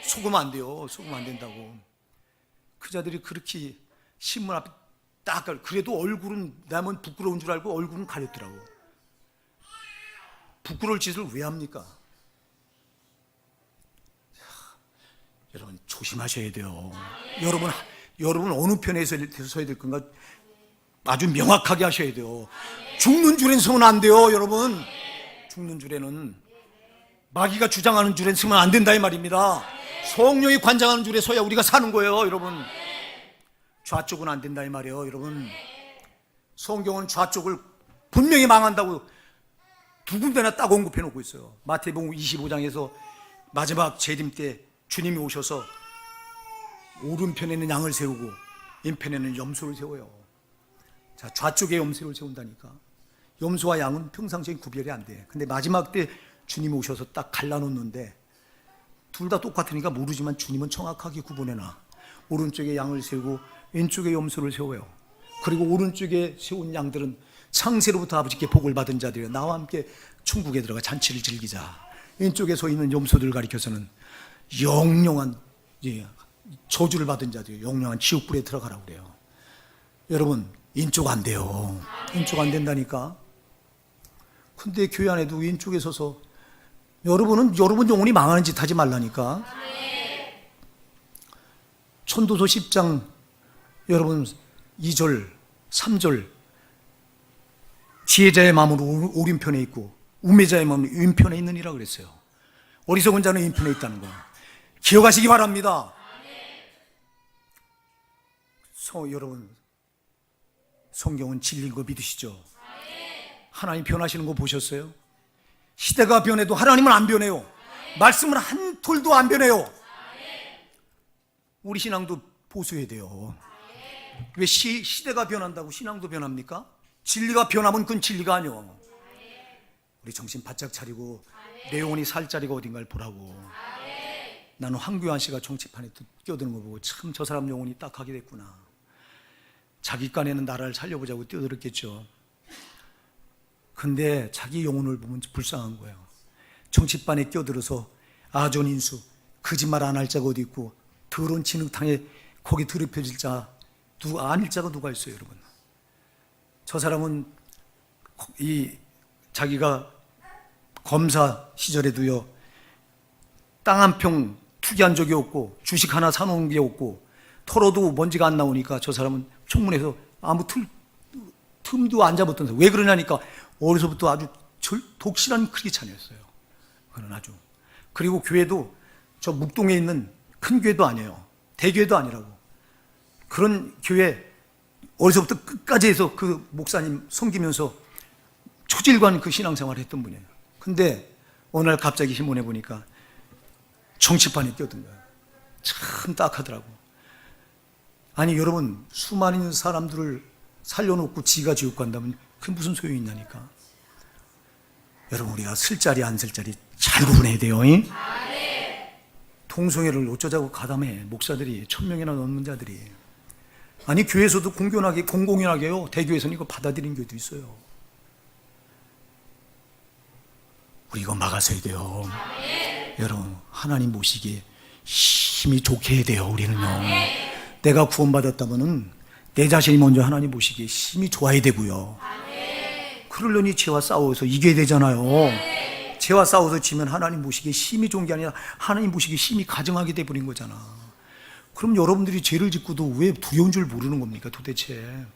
속으면 안 돼요. 속으면 안 된다고. 그 자들이 그렇게 신문 앞에 딱, 그래도 얼굴은 나면 부끄러운 줄 알고 얼굴은 가렸더라고. 부끄러울 짓을 왜 합니까? 여러분, 조심하셔야 돼요. 여러분 어느 편에 서야 될 건가 아주 명확하게 하셔야 돼요. 죽는 줄엔 서면 안 돼요, 여러분. 죽는 줄에는, 마귀가 주장하는 줄엔 서면 안 된다 이 말입니다. 성령이 관장하는 줄에 서야 우리가 사는 거예요, 여러분. 좌쪽은 안 된다 이 말이에요, 여러분. 성경은 좌쪽을 분명히 망한다고 두 군데나 딱 언급해 놓고 있어요. 마태복음 25장에서 마지막 재림 때 주님이 오셔서 오른편에는 양을 세우고 왼편에는 염소를 세워요. 자, 좌쪽에 염소를 세운다니까. 염소와 양은 평상시엔 구별이 안 돼. 근데 마지막 때 주님이 오셔서 딱 갈라놓는데, 둘 다 똑같으니까 모르지만 주님은 정확하게 구분해놔. 오른쪽에 양을 세우고 왼쪽에 염소를 세워요. 그리고 오른쪽에 세운 양들은 창세로부터 아버지께 복을 받은 자들이요, 나와 함께 천국에 들어가 잔치를 즐기자. 왼쪽에 서 있는 염소들을 가리켜서는 영영한 저주를 받은 자들이요, 영영한 지옥불에 들어가라고 그래요. 여러분, 왼쪽 안 돼요. 왼쪽 안 된다니까. 근데 교회 안에도 왼쪽에 서서 여러분 영혼이 망하는 짓 하지 말라니까. 천도서 10장 여러분 2절 3절, 지혜자의 마음은 오른편에 있고 우매자의 마음은 왼편에 있느니라 그랬어요. 어리석은 자는 왼편에 있다는 거예요. 기억하시기 바랍니다. 여러분, 성경은 진리인 거 믿으시죠? 하나님 변하시는 거 보셨어요? 시대가 변해도 하나님은 안 변해요. 말씀은 한 톨도 안 변해요. 우리 신앙도 보수해야 돼요. 왜 시대가 변한다고 신앙도 변합니까? 진리가 변하면 그건 진리가 아니요. 우리 정신 바짝 차리고 내 영혼이 살 자리가 어딘가를 보라고. 나는 황교안 씨가 정치판에 끼어드는 거 보고 참 저 사람 영혼이 딱하게 됐구나. 자기 깐에는 나라를 살려보자고 뛰어들었겠죠. 근데 자기 영혼을 보면 불쌍한 거예요. 정치판에 끼어들어서 아전인수, 거짓말 안 할 자가 어디 있고 더러운 진흙탕에 거기 더럽혀질 자, 아닐 자가 누가 있어요, 여러분. 저 사람은 자기가 검사 시절에도요, 땅 한 평 투기한 적이 없고 주식 하나 사놓은 게 없고 털어도 먼지가 안 나오니까 저 사람은 청문회에서 아무 틈도 안 잡았던 사람. 왜 그러냐니까 어려서부터 아주 독실한 크리스찬이었어요. 그는 아주. 그리고 교회도 저 묵동에 있는 큰 교회도 아니에요. 대교회도 아니라고. 그런 교회 어려서부터 끝까지 해서 그 목사님 섬기면서 초질관 그 신앙생활을 했던 분이에요. 근데 어느 날 갑자기 신문에 보니까 정치판에 끼어든 거예요. 참 딱하더라고. 아니 여러분, 수많은 사람들을 살려놓고 지가 지옥 간다면 그게 무슨 소용이 있냐니까. 여러분, 우리가 쓸 자리 안 쓸 자리 잘 구분해야 돼요. 동성애를 어쩌자고 가담해. 목사들이 1000명이나 넘는 자들이. 아니 교회에서도 공공연하게요. 대교에서는 이거 받아들이는 교회도 있어요. 우리 이거 막아서야 돼요. 여러분, 하나님 모시기에 힘이 좋게 해야 돼요. 우리는요. 내가 구원받았다면은 내 자신이 먼저 하나님 모시기에 힘이 좋아야 되고요. 그러려니 죄와 싸워서 이겨야 되잖아요. 죄와 싸워서 지면 하나님 모시기에 힘이 좋은 게 아니라 하나님 모시기에 힘이 가증하게 돼버린 거잖아. 그럼 여러분들이 죄를 짓고도 왜 두려운 줄 모르는 겁니까 도대체?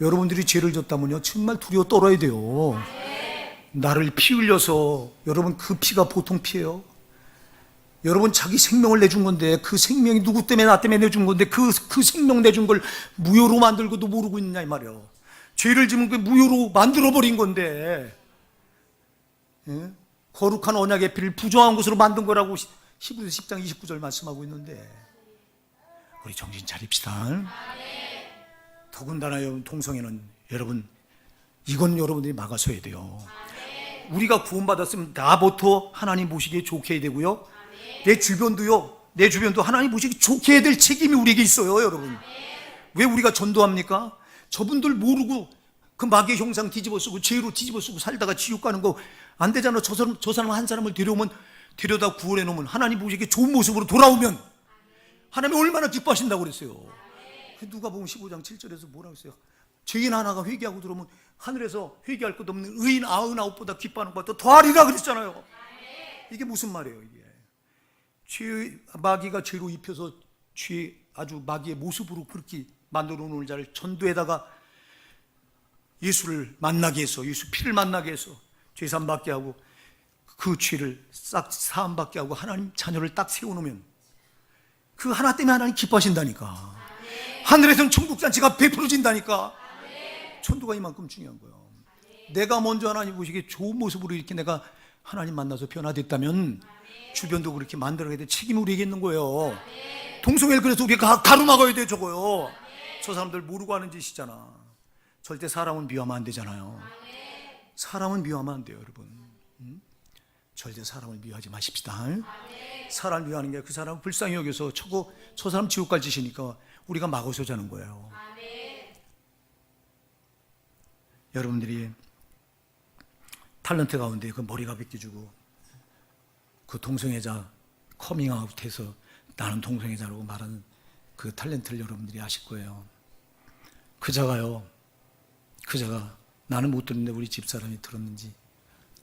여러분들이 죄를 졌다면요 정말 두려워 떨어야 돼요. 나를 피 흘려서, 여러분 그 피가 보통 피예요? 여러분 자기 생명을 내준 건데, 그 생명이 누구 때문에, 나 때문에 내준 건데 그 생명 내준 걸 무효로 만들고도 모르고 있느냐 이 말이에요. 죄를 지면 그 무효로 만들어버린 건데, 예? 거룩한 언약의 피를 부정한 것으로 만든 거라고 히브리서 10장 29절 말씀하고 있는데, 우리 정신 차립시다. 더군다나 여러분 동성애는, 여러분 이건 여러분들이 막아서야 돼요. 우리가 구원받았으면 나부터 하나님 보시기에 좋게 해야 되고요, 내 주변도 하나님 보시기에 좋게 해야 될 책임이 우리에게 있어요. 여러분, 왜 우리가 전도합니까? 저분들 모르고 그 마귀의 형상 뒤집어 쓰고 죄로 뒤집어 쓰고 살다가 지옥 가는 거 안 되잖아. 저 사람 한 사람을 데려다 구원해 놓으면, 하나님 보시기에 좋은 모습으로 돌아오면 하나님이 얼마나 기뻐하신다고 그랬어요. 누가복음 15장 7절에서 뭐라고 했어요? 죄인 하나가 회개하고 들어오면 하늘에서 회개할 것 없는 의인 99보다 기뻐하는 것보다 더하리라 그랬잖아요. 이게 무슨 말이에요? 이게 마귀가 죄로 입혀서 아주 마귀의 모습으로 그렇게 만들어 놓은 자를 전도에다가 예수를 만나게 해서, 예수 피를 만나게 해서 죄 사함 받게 하고 그 죄를 싹 사함 받게 하고 하나님 자녀를 딱 세워놓으면 그 하나 때문에 하나님 기뻐하신다니까. 하늘에서는 천국 잔치가 베풀어진다니까. 전도가 이만큼 중요한 거예요. 내가 먼저 하나님 보시기에 좋은 모습으로 이렇게 내가 하나님 만나서 변화됐다면 주변도 그렇게 만들어야 될 책임이 우리에게 있는 거예요. 동성애를 그래서 우리가 가로막아야 돼. 저거요. 저 사람들 모르고 하는 짓이잖아. 절대 사람은 미워하면 안 되잖아요. 사람은 미워하면 안 돼요, 여러분. 절대 사람을 미워하지 마십시다. 사람을 미워하는 게 그 사람을 불쌍히 여겨서 저 사람 지옥 갈 짓이니까 우리가 막아서 자는 거예요. 여러분들이 탤런트 가운데 그 머리가 벗겨지고 그 동성애자 커밍아웃해서 나는 동성애자라고 말하는 그 탤런트를 여러분들이 아실 거예요. 그자가 나는 못 들었는데 우리 집사람이 들었는지,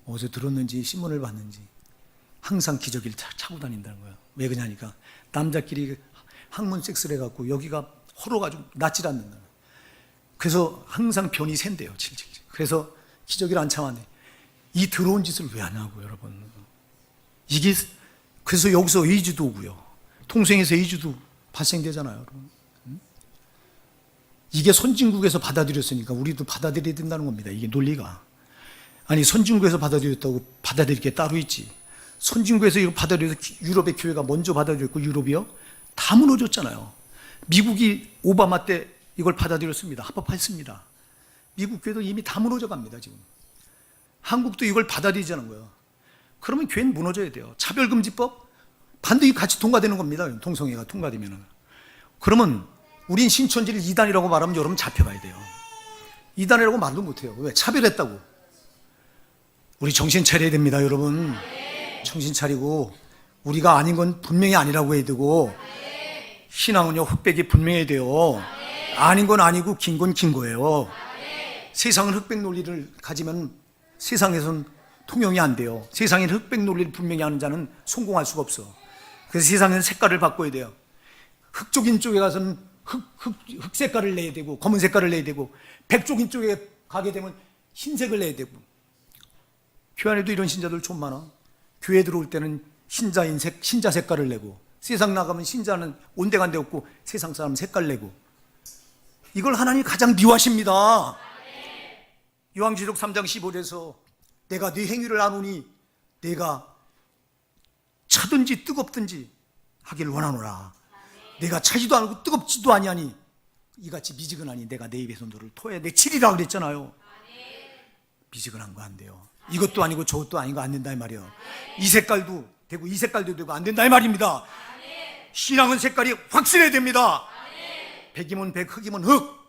어디서 들었는지, 신문을 봤는지 항상 기저귀를 차고 다닌다는 거예요. 왜 그러냐니까 남자끼리 항문 섹스를 해갖고 여기가 헐어가지고 낫질 않는 거예요. 그래서 항상 변이 샌대요. 그래서 기저귀를 안 참았네. 이 더러운 짓을 왜 하냐고 여러분. 이게 그래서 여기서 에이즈도 오고요, 통생에서 에이즈도 발생되잖아요, 여러분. 이게 선진국에서 받아들였으니까 우리도 받아들여야 된다는 겁니다. 이게 논리가. 아니 선진국에서 받아들였다고 받아들일 게 따로 있지. 선진국에서 이거 받아들여서 유럽의 교회가 먼저 받아들였고 유럽이요 다 무너졌잖아요. 미국이 오바마 때 이걸 받아들였습니다. 합법화했습니다. 미국 교회도 이미 다 무너져 갑니다. 지금 한국도 이걸 받아들이자는 거예요. 그러면 교회는 무너져야 돼요. 차별금지법 반드시 같이 통과되는 겁니다. 동성애가 통과되면은. 그러면 우린 신천지를 이단이라고 말하면 여러분 잡혀가야 돼요. 이단이라고 말도 못해요. 왜? 차별했다고. 우리 정신 차려야 됩니다, 여러분. 정신 차리고 우리가 아닌 건 분명히 아니라고 해야 되고, 신앙은요 흑백이 분명해야 돼요. 아닌 건 아니고 긴 건 긴 거예요. 세상은 흑백 논리를 가지면 세상에선 통용이 안 돼요. 세상에는 흑백 논리를 분명히 아는 자는 성공할 수가 없어. 그래서 세상에는 색깔을 바꿔야 돼요. 흑쪽인 쪽에 가서는 흑 색깔을 내야 되고, 검은 색깔을 내야 되고, 백쪽인 쪽에 가게 되면 흰색을 내야 되고. 교회 안에도 이런 신자들 좀 많아. 교회 들어올 때는 신자 색깔을 내고, 세상 나가면 신자는 온데간데 없고 세상 사람 색깔 내고. 이걸 하나님이 가장 미워하십니다. 요한계시록 3장 15절에서 내가 네 행위를 아노니 내가 차든지 뜨겁든지 하기를 원하노라. 내가 차지도 않고 뜨겁지도 아니하니 이같이 미지근하니 내가 내 입에서 너를 토해 내 치리라 그랬잖아요. 미지근한 거 안 돼요. 이것도 아니고 저것도 아니고 안 된다 이 말이에요. 이 색깔도 되고 이 색깔도 되고 안 된다 이 말입니다. 신앙은 색깔이 확실해야 됩니다. 백이면 백, 흑이면 흑.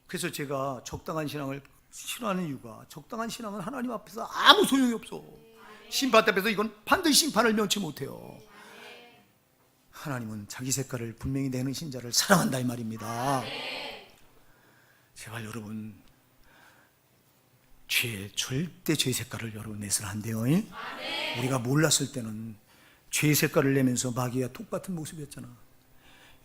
그래서 제가 적당한 신앙을 싫어하는 이유가, 적당한 신앙은 하나님 앞에서 아무 소용이 없어. 심판 앞에서 이건 반드시 심판을 면치 못해요. 하나님은 자기 색깔을 분명히 내는 신자를 사랑한다 이 말입니다. 제발 여러분, 절대 죄의 색깔을 여러분 내서는 안 돼요. 우리가 몰랐을 때는 죄의 색깔을 내면서 마귀와 똑같은 모습이었잖아.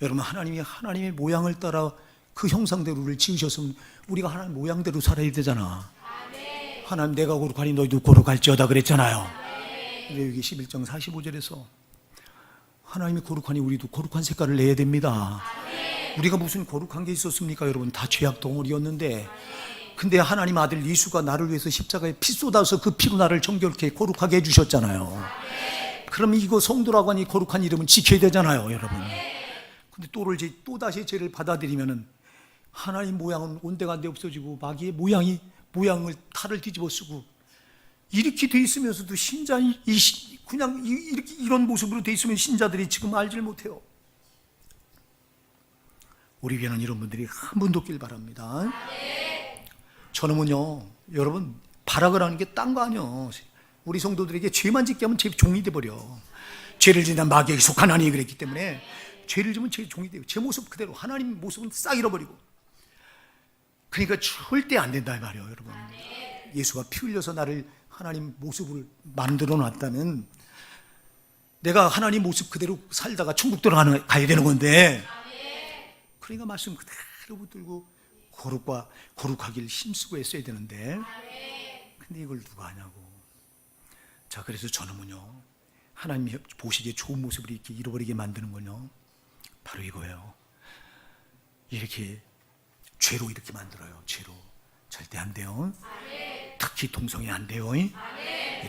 여러분, 하나님이 하나님의 모양을 따라 그 형상대로 우리를 지으셨으면 우리가 하나님 모양대로 살아야 되잖아. 하나님 내가 거룩하니 너희도 거룩할지어다 그랬잖아요. 레위기 11장 45절에서 하나님이 거룩하니 우리도 거룩한 색깔을 내야 됩니다. 우리가 무슨 거룩한 게 있었습니까 여러분? 다 죄악 덩어리였는데, 근데 하나님 아들 예수가 나를 위해서 십자가에 피 쏟아서 그 피로 나를 정결케 거룩하게 해주셨잖아요. 그럼 이거 성도라고 하니 거룩한 이름은 지켜야 되잖아요 여러분. 근데 또다시 죄를 받아들이면은 하나님 모양은 온데간데 없어지고 마귀의 모양을 탈을 뒤집어 쓰고 이렇게 돼 있으면서도 신자이 그냥 이런 모습으로 돼 있으면 신자들이 지금 알질 못해요. 우리 교회는 이런 분들이 한 분도 없길 바랍니다. 저놈은요 여러분 발악을 하는 게 딴 거 아니에요. 우리 성도들에게 죄만 짓게 하면 죄 종이 돼버려. 죄를 짓는 마귀에게 속하나니 그랬기 때문에 죄를 지면 죄 종이 돼요. 제 모습 그대로 하나님 모습은 싹 잃어버리고. 그러니까 절대 안 된다 이 말이에요 여러분. 예수가 피 흘려서 나를 하나님 모습을 만들어 놨다면 내가 하나님 모습 그대로 살다가 천국 가야 되는 건데, 그러니까 말씀 그대로 붙들고 거룩하길 힘쓰고 했어야 되는데, 근데 이걸 누가 하냐고. 자, 그래서 저놈은요 하나님이 보시기에 좋은 모습을 이렇게 잃어버리게 만드는 건요 바로 이거예요. 이렇게 죄로 이렇게 만들어요. 죄로. 절대 안 돼요. 특히 동성애 안 돼요.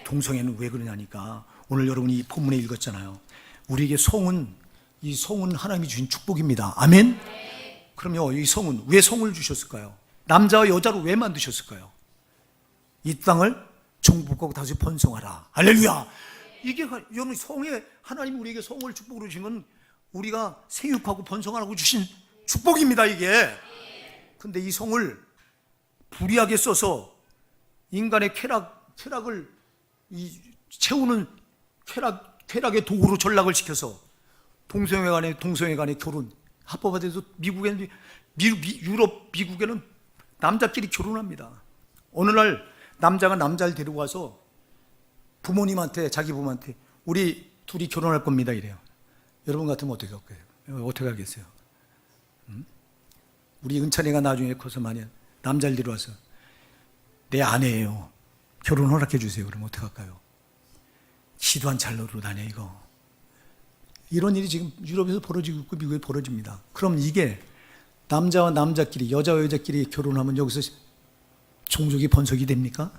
동성애는 왜 그러냐니까 오늘 여러분이 본문에 읽었잖아요. 우리에게 이 성은 하나님이 주신 축복입니다. 아멘. 그럼요 이 성은 왜 성을 주셨을까요? 남자와 여자로 왜 만드셨을까요? 이 땅을 정복하고 다시 번성하라. 할렐루야. 이게 여러분 하나님이 우리에게 성을 축복으로 주신 건 우리가 생육하고 번성하라고 주신 축복입니다 이게. 근데 이 성을 불의하게 써서 인간의 쾌락을 채우는 쾌락의 도구로 전락을 시켜서 동성애 간의 결혼 합법화돼서 유럽 미국에는 남자끼리 결혼합니다. 어느 날 남자가 남자를 데리고 와서 자기 부모한테 우리 둘이 결혼할 겁니다 이래요. 여러분 같으면 어떻게 할까요? 어떻게 하겠어요? 우리 은찬이가 나중에 커서 만약 남자를 데려와서 내 아내예요, 결혼 허락해 주세요. 그러면 어떻게 할까요? 시도한 찰로로 다녀 이거. 이런 일이 지금 유럽에서 벌어지고 있고 미국에 벌어집니다. 그럼 이게 남자와 남자끼리 여자와 여자끼리 결혼하면 여기서 종족이 번성이 됩니까?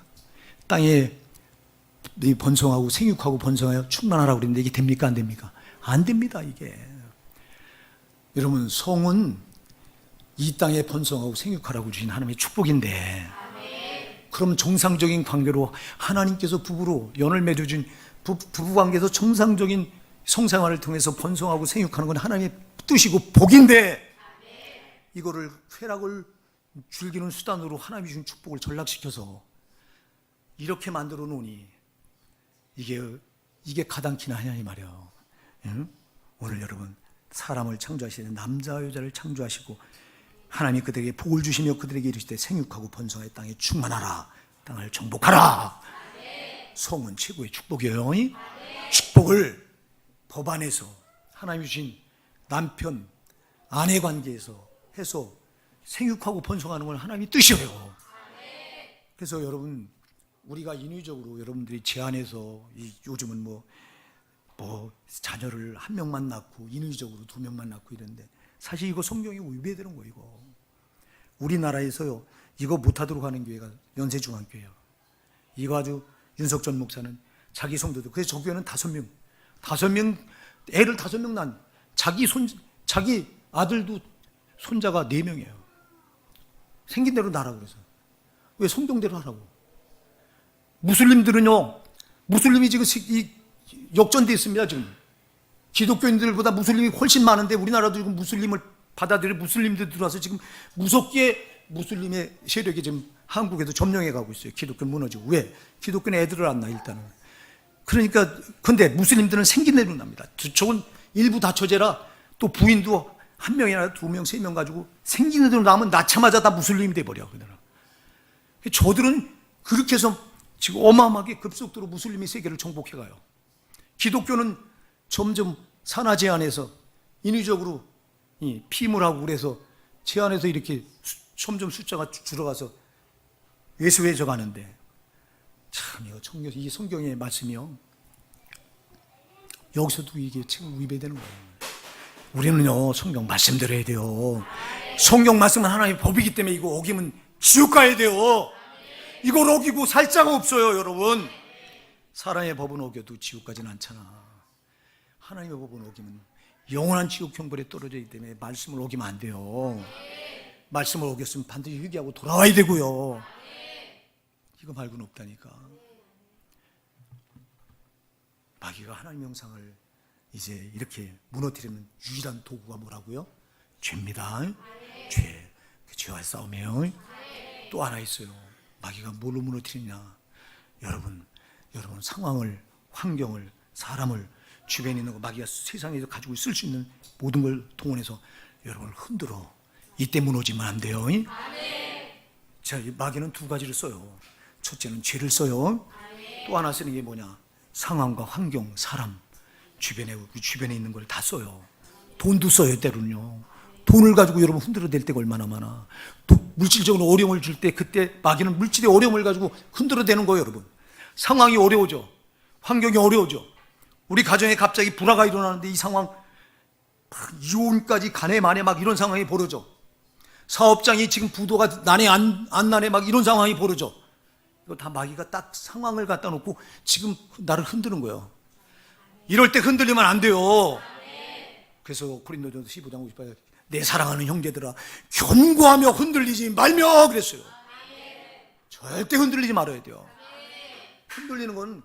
땅에 번성하고 생육하고 번성하여 충만하라고 그랬는데 이게 됩니까 안 됩니까? 안 됩니다 이게. 여러분 성은 이 땅에 번성하고 생육하라고 주신 하나님의 축복인데, 그럼 정상적인 관계로 하나님께서 부부로 연을 맺어준 부부관계에서 정상적인 성생활을 통해서 번성하고 생육하는 건 하나님의 뜻이고 복인데, 이거를 쾌락을 즐기는 수단으로 하나님이 주신 축복을 전락시켜서 이렇게 만들어 놓으니 이게 가당키나 하냐 이 말이에요. 응? 오늘 여러분 사람을 창조하시는 남자와 여자를 창조하시고 하나님이 그들에게 복을 주시며 그들에게 이르시되 생육하고 번성하여 땅에 충만하라, 땅을 정복하라. 성은 최고의 축복이에요. 축복을 법 안에서 하나님이 주신 남편 아내 관계에서 해서 생육하고 번성하는 건 하나님의 뜻이에요. 그래서 여러분 우리가 인위적으로 여러분들이 제안해서 요즘은 뭐 자녀를 한 명만 낳고 인위적으로 두 명만 낳고 이런데 사실 이거 성경이 위배되는 거예요. 우리나라에서요 이거 못하도록 하는 교회가 연세중앙교회예요. 이거 아주 윤석전 목사는 자기 성도들, 그래서 저 교회는 5명 애를 5명 낳은 자기 아들도 손자가 4명이에요. 생긴 대로 낳으라고 그래서. 왜 성경대로 하라고. 무슬림들은요, 무슬림이 지금 역전되어 있습니다. 지금 기독교인들보다 무슬림이 훨씬 많은데 우리나라도 지금 무슬림을 받아들여 무슬림들 들어와서 지금 무섭게 무슬림의 세력이 지금 한국에도 점령해 가고 있어요. 기독교 무너지고. 왜? 기독교는 애들을 안 낳아. 일단은 그러니까 근데 무슬림들은 생긴 대로 납니다. 저건 일부 다처제라 또 부인도 한 명이나 두 명, 세 명 가지고 생긴 대로 나면 낳자마자 다 무슬림이 돼버려. 저들은 그렇게 해서 지금 어마어마하게 급속도로 무슬림이 세계를 정복해가요. 기독교는 점점 산하 제한에서 인위적으로 피임을 하고 그래서 제한에서 이렇게 점점 숫자가 줄어가서 왜소해져 가는데, 참 이 성경의 말씀이요, 여기서도 이게 지금 위배되는 거예요. 우리는요 성경 말씀대로 해야 돼요. 성경 말씀은 하나님의 법이기 때문에 이거 어기면 지옥 가야 돼요. 이걸 어기고 살 자가 없어요. 여러분, 사람의 법은 어겨도 지옥 가진 않잖아. 하나님의 법은 어기면 영원한 지옥 형벌에 떨어지기 때문에 말씀을 어기면 안 돼요. 말씀을 어겼으면 반드시 회개하고 돌아와야 되고요. 이거 말고는 없다니까. 마귀가 하나님의 형상을 이제 이렇게 무너뜨리는 유일한 도구가 뭐라고요? 죄입니다. 죄. 죄와 싸움이에요. 또 하나 있어요. 마귀가 뭘로 무너뜨리냐? 여러분 상황을, 환경을, 사람을, 주변에 있는 거, 마귀가 세상에서 가지고 쓸 수 있는 모든 걸 동원해서 여러분을 흔들어. 이때 무너지면 안 돼요. 자, 마귀는 두 가지를 써요. 첫째는 죄를 써요. 또 하나 쓰는 게 뭐냐? 상황과 환경, 사람, 주변에 있는 걸 다 써요. 돈도 써요. 때로는요. 돈을 가지고 여러분 흔들어댈 때가 얼마나 많아. 물질적으로 어려움을 줄 때 그때 마귀는 물질의 어려움을 가지고 흔들어대는 거예요. 여러분, 상황이 어려워져, 환경이 어려워져. 우리 가정에 갑자기 불화가 일어나는데 이 상황, 이혼까지 가네 마네 막 이런 상황이 벌어져. 사업장이 지금 부도가 나네 안 나네 막 이런 상황이 벌어져. 이거 다 마귀가 딱 상황을 갖다 놓고 지금 나를 흔드는 거예요. 이럴 때 흔들리면 안 돼요. 그래서 고린도전서 15장 58절, 내 사랑하는 형제들아 견고하며 흔들리지 말며 그랬어요. 절대 흔들리지 말아야 돼요. 흔들리는 건,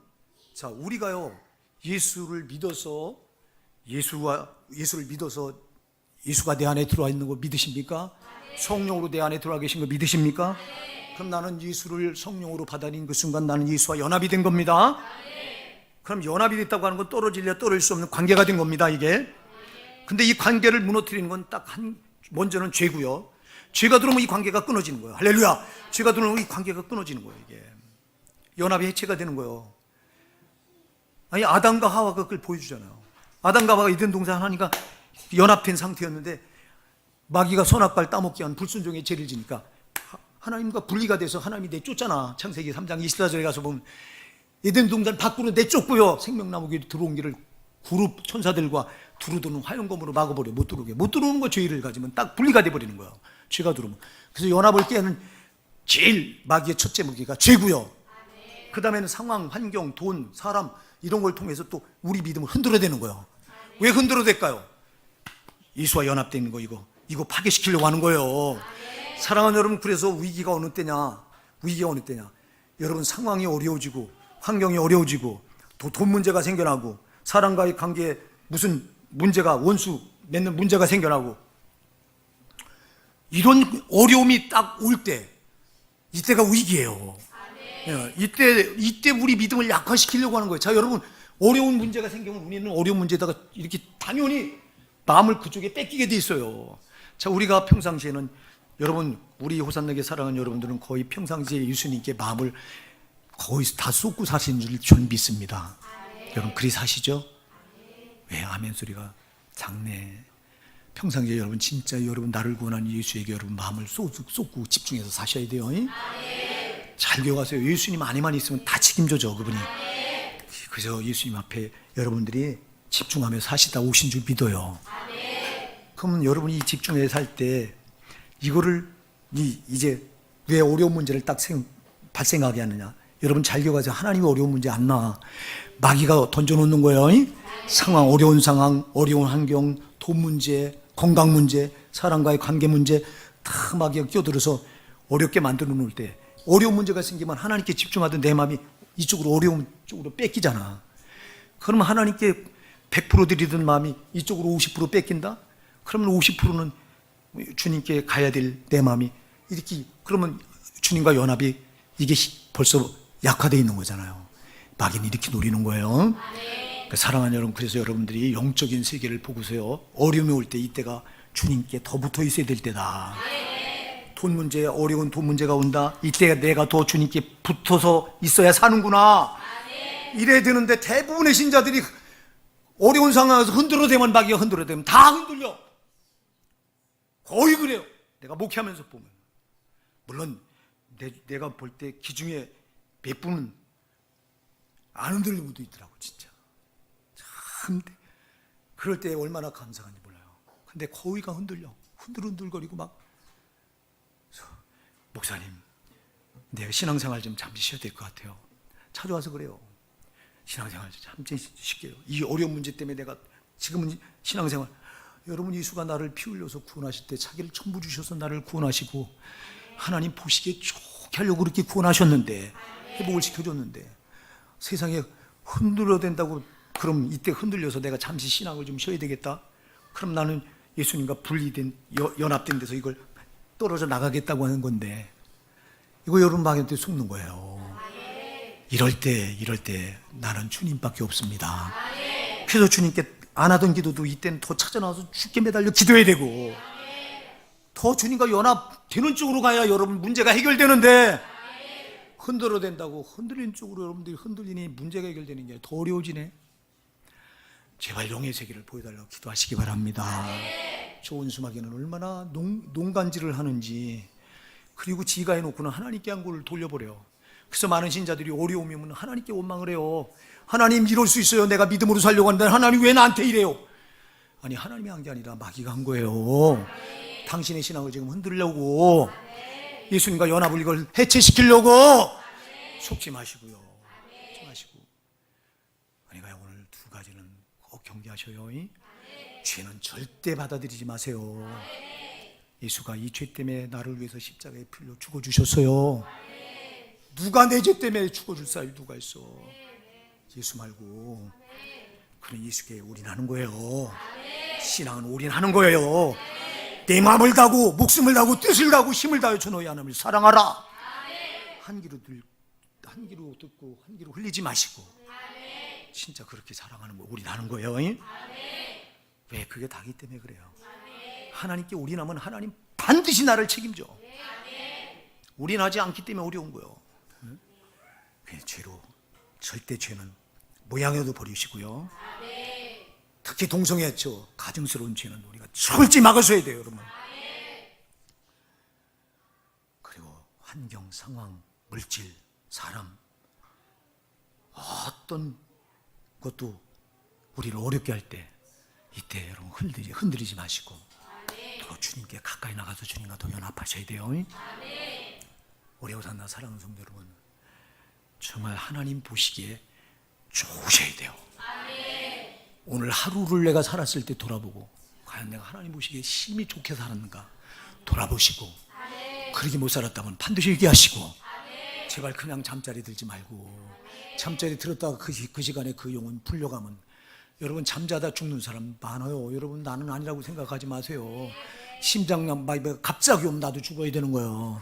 자, 우리가요 예수를 믿어서 예수가 내 안에 들어와 있는 거 믿으십니까? 성령으로 내 안에 들어와 계신 거 믿으십니까? 그럼 나는 예수를 성령으로 받아들인 그 순간 나는 예수와 연합이 된 겁니다. 그럼 연합이 됐다고 하는 건 떨어질려 떨어질 수 없는 관계가 된 겁니다, 이게. 근데 이 관계를 무너뜨리는 건 딱 먼저는 죄고요. 죄가 들어오면 이 관계가 끊어지는 거예요. 할렐루야. 죄가 들어오면 이 관계가 끊어지는 거예요. 이게 연합이 해체가 되는 거예요. 아니, 아담과 하와가 그걸 보여주잖아요. 아담과 하와가 이든 동산 하니까 연합된 상태였는데 마귀가 선악과를 따먹기 위한 불순종의 죄를 지니까 하나님과 분리가 돼서 하나님이 내쫓잖아. 창세기 3장 24절에 가서 보면 에덴 동산 밖으로 내쫓고요, 생명나무 위에 들어온 길을 그룹 천사들과 두루두는 화염검으로 막아버려. 못 들어오는 거. 죄를 가지면 딱 분리가 돼버리는 거예요, 죄가 들어오면. 그래서 연합을 깨는 제일 마귀의 첫째 무기가 죄고요. 그 다음에는 상황, 환경, 돈, 사람 이런 걸 통해서 또 우리 믿음을 흔들어대는 거예요. 왜 흔들어댈까요? 예수와 연합된 거 이거 파괴시키려고 하는 거예요. 사랑하는 여러분, 그래서 위기가 어느 때냐? 여러분, 상황이 어려워지고 환경이 어려워지고 또 돈 문제가 생겨나고 사람과의 관계에 무슨 문제가, 원수 맺는 문제가 생겨나고 이런 어려움이 딱 올 때, 이때가 위기예요. 이때 우리 믿음을 약화시키려고 하는 거예요. 자, 여러분, 어려운 문제가 생기면 우리는 어려운 문제에다가 이렇게 당연히 마음을 그쪽에 뺏기게 돼 있어요. 자, 우리가 평상시에는, 여러분, 우리 호산에게 사랑하는 여러분들은 거의 평상시에 예수님께 마음을 거의 다 쏟고 사시는 줄 저는 믿습니다. 여러분, 그리 사시죠? 왜 아멘 소리가 작네. 평상시에 여러분, 진짜 여러분 나를 구원한 예수에게 여러분 마음을 쏟고 집중해서 사셔야 돼요. 잘 기억하세요. 예수님 안에만 있으면 다 책임져줘, 그분이. 그래서 예수님 앞에 여러분들이 집중하며 사시다 오신 줄 믿어요. 그러면 여러분이 집중해서 살 때 이거를 이제 왜 어려운 문제를 딱 발생하게 하느냐? 여러분 잘 기억하세요. 하나님이 어려운 문제 안 나. 마귀가 던져놓는 거예요. 상황, 어려운 상황, 어려운 환경, 돈 문제, 건강 문제, 사람과의 관계 문제 다 마귀가 끼어들어서 어렵게 만들어 놓을 때, 어려운 문제가 생기면 하나님께 집중하던 내 마음이 이쪽으로, 어려운 쪽으로 뺏기잖아. 그러면 하나님께 100% 드리던 마음이 이쪽으로 50% 뺏긴다? 그러면 50%는 주님께 가야 될 내 마음이 이렇게, 그러면 주님과 연합이 이게 벌써 약화되어 있는 거잖아요. 마귀는 이렇게 노리는 거예요. 사랑하는 여러분, 그래서 여러분들이 영적인 세계를 보고서요, 어려움이 올 때 이때가 주님께 더 붙어 있어야 될 때다. 돈 문제, 어려운 돈 문제가 온다, 이때 내가 더 주님께 붙어서 있어야 사는구나, 이래야 되는데, 대부분의 신자들이 어려운 상황에서 흔들어대면, 마귀가 흔들어대면 다 흔들려. 거의 그래요. 내가 목회하면서 보면. 물론 내가 볼 때 기중에 몇 분은 안 흔들리는 분도 있더라고, 진짜. 참, 그럴 때 얼마나 감사한지 몰라요. 근데 거의가 흔들려. 흔들흔들거리고 막, 목사님, 내가 신앙생활 좀 잠시 쉬어야 될 것 같아요. 찾아와서 그래요. 신앙생활 좀 잠시 쉴게요. 이 어려운 문제 때문에 내가 지금은 신앙생활, 여러분, 예수가 나를 피 흘려서 구원하실 때 자기를 전부 주셔서 나를 구원하시고 하나님 보시기에 좋게 하려고 그렇게 구원하셨는데, 회복을 시켜줬는데, 세상에 흔들어야 된다고, 그럼 이때 흔들려서 내가 잠시 신앙을 좀 쉬어야 되겠다? 그럼 나는 예수님과 분리된, 연합된 데서 이걸 떨어져 나가겠다고 하는 건데, 이거 여러분 마귀한테 속는 거예요. 이럴 때 나는 주님밖에 없습니다. 그래서 주님께 안 하던 기도도 이때는 더 찾아나와서 죽게 매달려 기도해야 되고, 더 주님과 연합되는 쪽으로 가야 여러분 문제가 해결되는데, 흔들어 된다고 흔들린 쪽으로 여러분들이 흔들리니 문제가 해결되는 게 더 어려워지네. 제발 영의 세계를 보여달라고 기도하시기 바랍니다. 좋은 수마귀는 얼마나 농간질을 하는지, 그리고 지가 해놓고는 하나님께 한 골을 돌려버려. 그래서 많은 신자들이 어려움이 오면 하나님께 원망을 해요. 하나님, 이럴 수 있어요. 내가 믿음으로 살려고 하는데 하나님 왜 나한테 이래요? 아니, 하나님이 한 게 아니라 마귀가 한 거예요. 당신의 신앙을 지금 흔들려고, 예수님과 연합을 이걸 해체시키려고. 속지 마시고요. 속지 마시고. 아니가 오늘 두 가지는 꼭 경계하셔요. 죄는 절대 받아들이지 마세요. 예수가 이 죄 때문에 나를 위해서 십자가에 풀려 죽어주셨어요. 누가 내 죄 때문에 죽어줄 사람이 누가 있어? 예수 말고. 그런 예수께 올인하는 거예요. 신앙은 올인하는 거예요. 내 마음을 다하고 목숨을 다하고 뜻을 다하고 힘을 다하여 주 너희 하나님을 사랑하라. 한 귀로 듣고 한 귀로 흘리지 마시고, 진짜 그렇게 사랑하는 거 올인하는 거예요. 왜? 그게 다기 때문에 그래요. 하나님께 올인하면 하나님 반드시 나를 책임져. 올인하지 않기 때문에 어려운 거예요. 죄로, 절대 죄는 모양에도 버리시고요. 특히 동성애죠, 가증스러운 죄는 우리가 철저히 막아서야 돼요, 여러분. 그리고 환경, 상황, 물질, 사람, 어떤 것도 우리를 어렵게 할 때, 이때 여러분 흔들리지 마시고, 더 주님께 가까이 나가서 주님과 더 연합하셔야 돼요. 오래 산다 사랑하는 성도 여러분, 정말 하나님 보시기에 좋으셔야 돼요. 오늘 하루를 내가 살았을 때 돌아보고, 과연 내가 하나님 보시기에 심히 좋게 살았는가 돌아보시고, 그렇게 못 살았다면 반드시 얘기하시고, 제발 그냥 잠자리 들지 말고, 잠자리 들었다가 그 시간에 그 영혼 풀려가면, 여러분 잠자다 죽는 사람 많아요. 여러분 나는 아니라고 생각하지 마세요. 심장염 갑자기 오면 나도 죽어야 되는 거예요.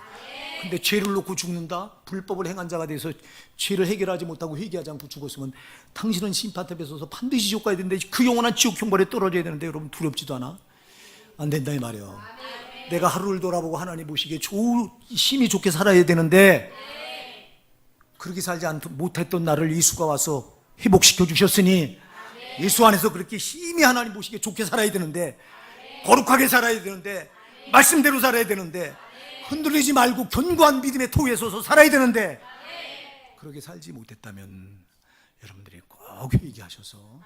근데 죄를 놓고 죽는다? 불법을 행한 자가 돼서 죄를 해결하지 못하고 회개하지 않고 죽었으면 당신은 심판탑에 서서 반드시 지옥 가야 되는데, 그 영원한 지옥 형벌에 떨어져야 되는데, 여러분 두렵지도 않아? 안 된다 이 말이에요. 내가 하루를 돌아보고 하나님 보시기에 힘이 좋게 살아야 되는데, 그렇게 살지 못했던 나를 예수가 와서 회복시켜 주셨으니, 예수 안에서 그렇게 힘이 하나님 보시기에 좋게 살아야 되는데, 거룩하게 살아야 되는데, 말씀대로 살아야 되는데, 흔들리지 말고 견고한 믿음의 토위에 서서 살아야 되는데, 그렇게 살지 못했다면 여러분들이 꼭 얘기하셔서,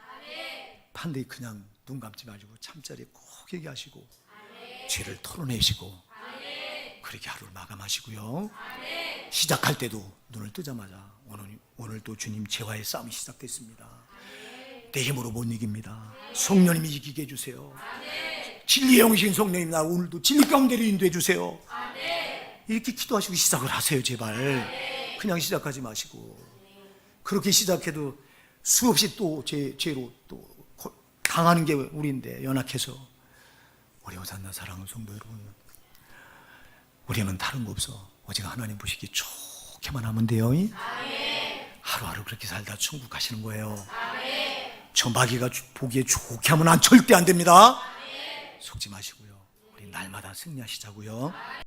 반드시 그냥 눈 감지 마시고 잠자리에 꼭 얘기하시고, 죄를 털어내시고, 그렇게 하루를 마감하시고요. 시작할 때도 눈을 뜨자마자 오늘 또 주님 죄와의 싸움이 시작됐습니다. 내 힘으로 못 이깁니다. 성령님이 이기게 해주세요. 진리의 영이신 성령님, 나 오늘도 진리 가운데로 인도해 주세요. 이렇게 기도하시고 시작을 하세요. 제발 그냥 시작하지 마시고, 그렇게 시작해도 수없이 또 죄로 또 당하는 게 우리인데, 연약해서. 어려워 산다 사랑하는 성도 여러분, 우리는 다른 거 없어. 오직 하나님 보시기 좋게만 하면 돼요. 하루하루 그렇게 살다 천국 가시는 거예요. 저 마귀가 보기에 좋게 하면 절대 안 됩니다. 속지 마시고요. 우리 날마다 승리하시자고요.